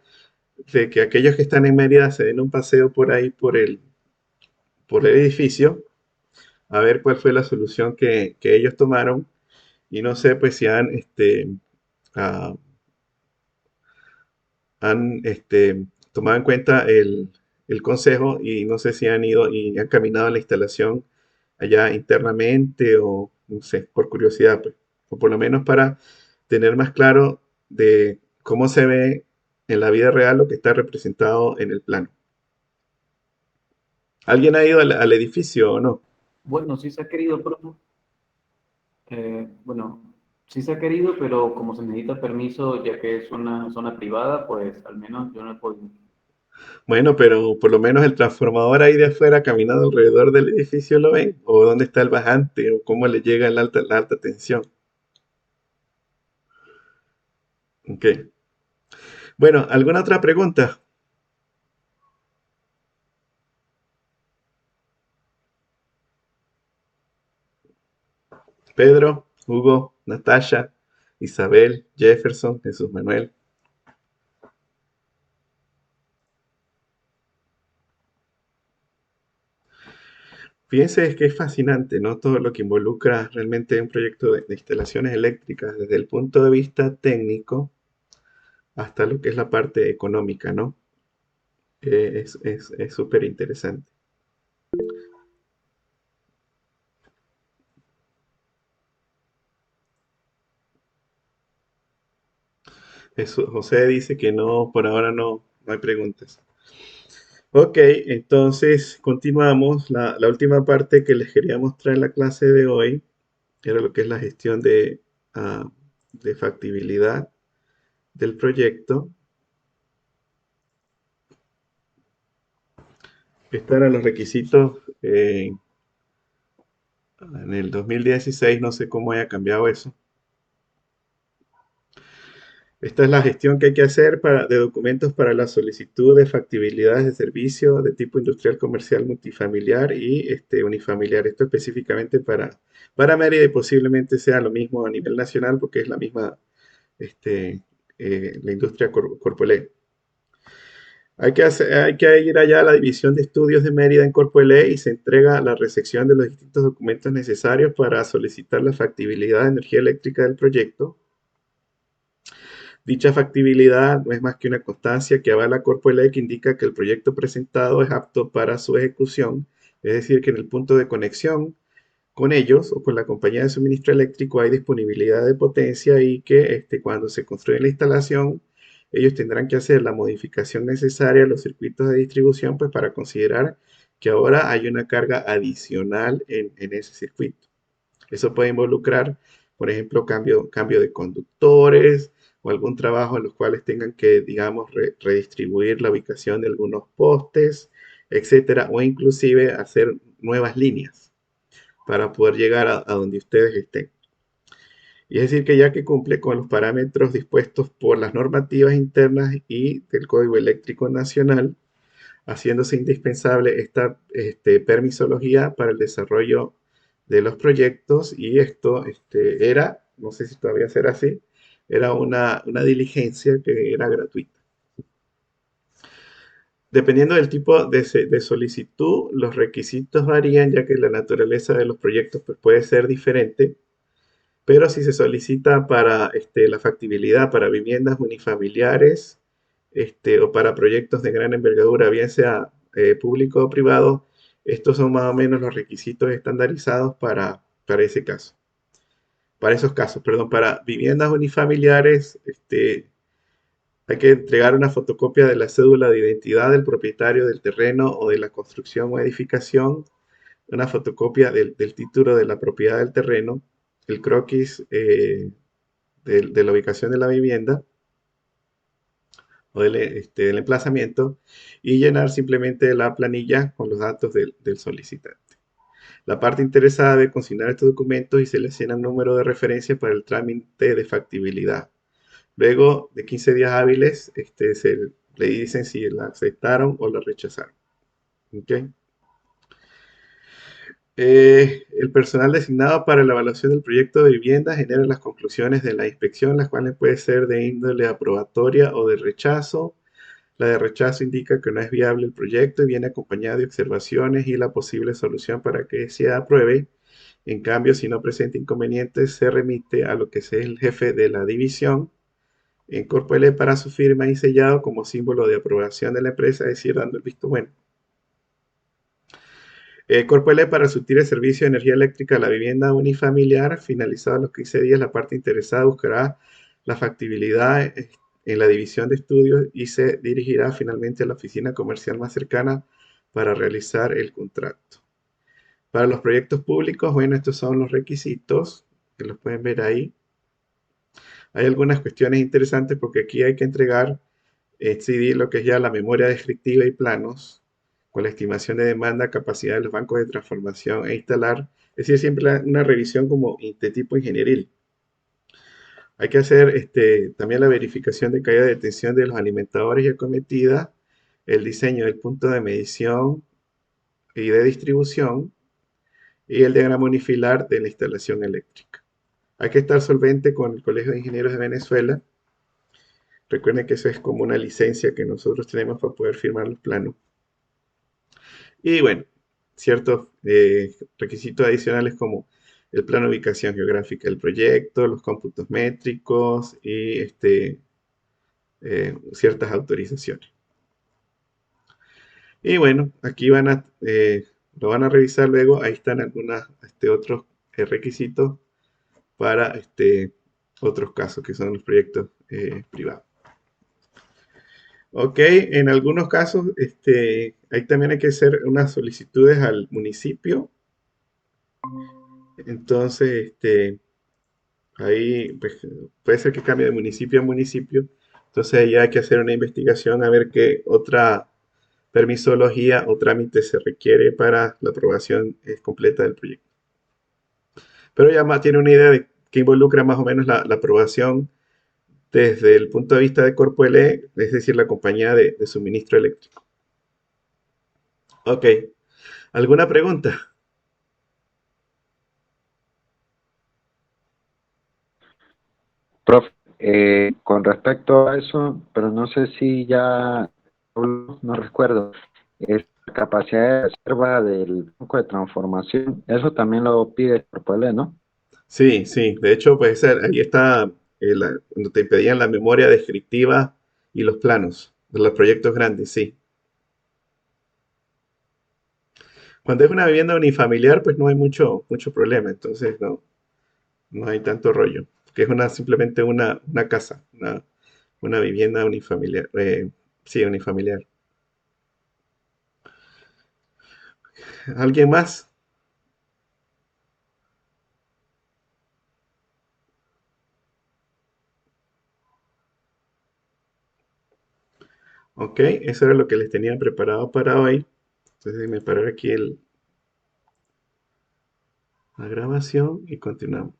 de que aquellos que están en Mérida se den un paseo por ahí, por el edificio, a ver cuál fue la solución que ellos tomaron. Y no sé, pues si ah, han tomado en cuenta el consejo y no sé si han ido y han caminado en la instalación allá internamente o no sé, por curiosidad, pues, o por lo menos para tener más claro de cómo se ve en la vida real lo que está representado en el plano. ¿Alguien ha ido al edificio o no? Bueno, sí se ha querido, pero, bueno, sí se ha querido, pero como se necesita permiso, ya que es una zona privada, pues al menos yo no he podido. Bueno, pero por lo menos el transformador ahí de afuera caminando alrededor del edificio lo ven, o dónde está el bajante, o cómo le llega la alta tensión. Ok. Bueno, ¿alguna otra pregunta? Pedro, Hugo, Natasha, Isabel, Jefferson, Jesús Manuel. Fíjense, es que es fascinante, ¿no? Todo lo que involucra realmente un proyecto de instalaciones eléctricas, desde el punto de vista técnico hasta lo que es la parte económica, ¿no? Es súper interesante. José dice que no, por ahora no hay preguntas. Ok, entonces continuamos. La última parte que les quería mostrar en la clase de hoy era lo que es la gestión ah, de factibilidad del proyecto. Estos eran los requisitos en el 2016, no sé cómo haya cambiado eso. Esta es la gestión que hay que hacer de documentos para la solicitud de factibilidades de servicio de tipo industrial, comercial, multifamiliar y unifamiliar. Esto específicamente para Mérida y posiblemente sea lo mismo a nivel nacional porque es la misma este, la industria Corpoelec. Hay que ir allá a la División de Estudios de Mérida en Corpoelec y se entrega la recepción de los distintos documentos necesarios para solicitar la factibilidad de energía eléctrica del proyecto. Dicha factibilidad no es más que una constancia que avala Corpoelec que indica que el proyecto presentado es apto para su ejecución, es decir, que en el punto de conexión con ellos o con la compañía de suministro eléctrico hay disponibilidad de potencia y que cuando se construye la instalación, ellos tendrán que hacer la modificación necesaria a los circuitos de distribución pues, para considerar que ahora hay una carga adicional en ese circuito. Eso puede involucrar, por ejemplo, cambio de conductores o algún trabajo en los cuales tengan que, digamos, redistribuir la ubicación de algunos postes, etcétera, o inclusive hacer nuevas líneas para poder llegar a donde ustedes estén. Y es decir, que ya que cumple con los parámetros dispuestos por las normativas internas y del Código Eléctrico Nacional, haciéndose indispensable esta permisología para el desarrollo de los proyectos y esto era, no sé si todavía será así, era una diligencia que era gratuita. Dependiendo del tipo de solicitud, los requisitos varían ya que la naturaleza de los proyectos pues, puede ser diferente, pero si se solicita para la factibilidad para viviendas unifamiliares o para proyectos de gran envergadura, bien sea público o privado, estos son más o menos los requisitos estandarizados para ese caso. Para esos casos, perdón, para viviendas unifamiliares, hay que entregar una fotocopia de la cédula de identidad del propietario del terreno o de la construcción o edificación, una fotocopia del título de la propiedad del terreno, el croquis de la ubicación de la vivienda o del emplazamiento y llenar simplemente la planilla con los datos del solicitante. La parte interesada debe consignar estos documentos y selecciona un número de referencia para el trámite de factibilidad. Luego de 15 días hábiles, le dicen si la aceptaron o la rechazaron. ¿Okay? El personal designado para la evaluación del proyecto de vivienda genera las conclusiones de la inspección, las cuales pueden ser de índole aprobatoria o de rechazo. La de rechazo indica que no es viable el proyecto y viene acompañada de observaciones y la posible solución para que se apruebe. En cambio, si no presenta inconvenientes, se remite a lo que es el jefe de la división en Corpo L para su firma y sellado como símbolo de aprobación de la empresa, es decir, dando el visto bueno. Corpo L para surtir el servicio de energía eléctrica a la vivienda unifamiliar, finalizados los 15 días, la parte interesada buscará la factibilidad en la división de estudios y se dirigirá finalmente a la oficina comercial más cercana para realizar el contrato. Para los proyectos públicos, bueno, estos son los requisitos, que los pueden ver ahí. Hay algunas cuestiones interesantes porque aquí hay que entregar CD, lo que es ya la memoria descriptiva y planos, con la estimación de demanda, capacidad de los bancos de transformación e instalar, es decir, siempre una revisión como de tipo ingenieril. Hay que hacer también la verificación de caída de tensión de los alimentadores y acometidas, el diseño del punto de medición y de distribución y el diagrama unifilar de la instalación eléctrica. Hay que estar solvente con el Colegio de Ingenieros de Venezuela. Recuerden que eso es como una licencia que nosotros tenemos para poder firmar los planos. Y bueno, ciertos requisitos adicionales como el plano de ubicación geográfica del proyecto, los cómputos métricos y ciertas autorizaciones. Y bueno, aquí lo van a revisar luego. Ahí están algunos otros requisitos para otros casos que son los proyectos privados. Ok, en algunos casos ahí también hay que hacer unas solicitudes al municipio. Entonces, ahí pues, puede ser que cambie de municipio a municipio. Entonces, ahí hay que hacer una investigación a ver qué otra permisología o trámite se requiere para la aprobación completa del proyecto. Pero ya más tiene una idea de qué involucra más o menos la aprobación desde el punto de vista de Corpo L, es decir, la compañía de suministro eléctrico. Ok, ¿alguna pregunta? Profe, con respecto a eso, pero no sé si ya, no recuerdo, es la capacidad de reserva del banco de transformación, eso también lo pide por PL, ¿no? Sí, sí, de hecho, pues ahí está cuando te pedían la memoria descriptiva y los planos de los proyectos grandes, sí. Cuando es una vivienda unifamiliar, pues no hay mucho problema, entonces no hay tanto rollo, que es simplemente una casa, una vivienda unifamiliar, sí, unifamiliar. ¿Alguien más? Ok, eso era lo que les tenía preparado para hoy. Entonces, déjenme parar aquí la grabación y continuamos.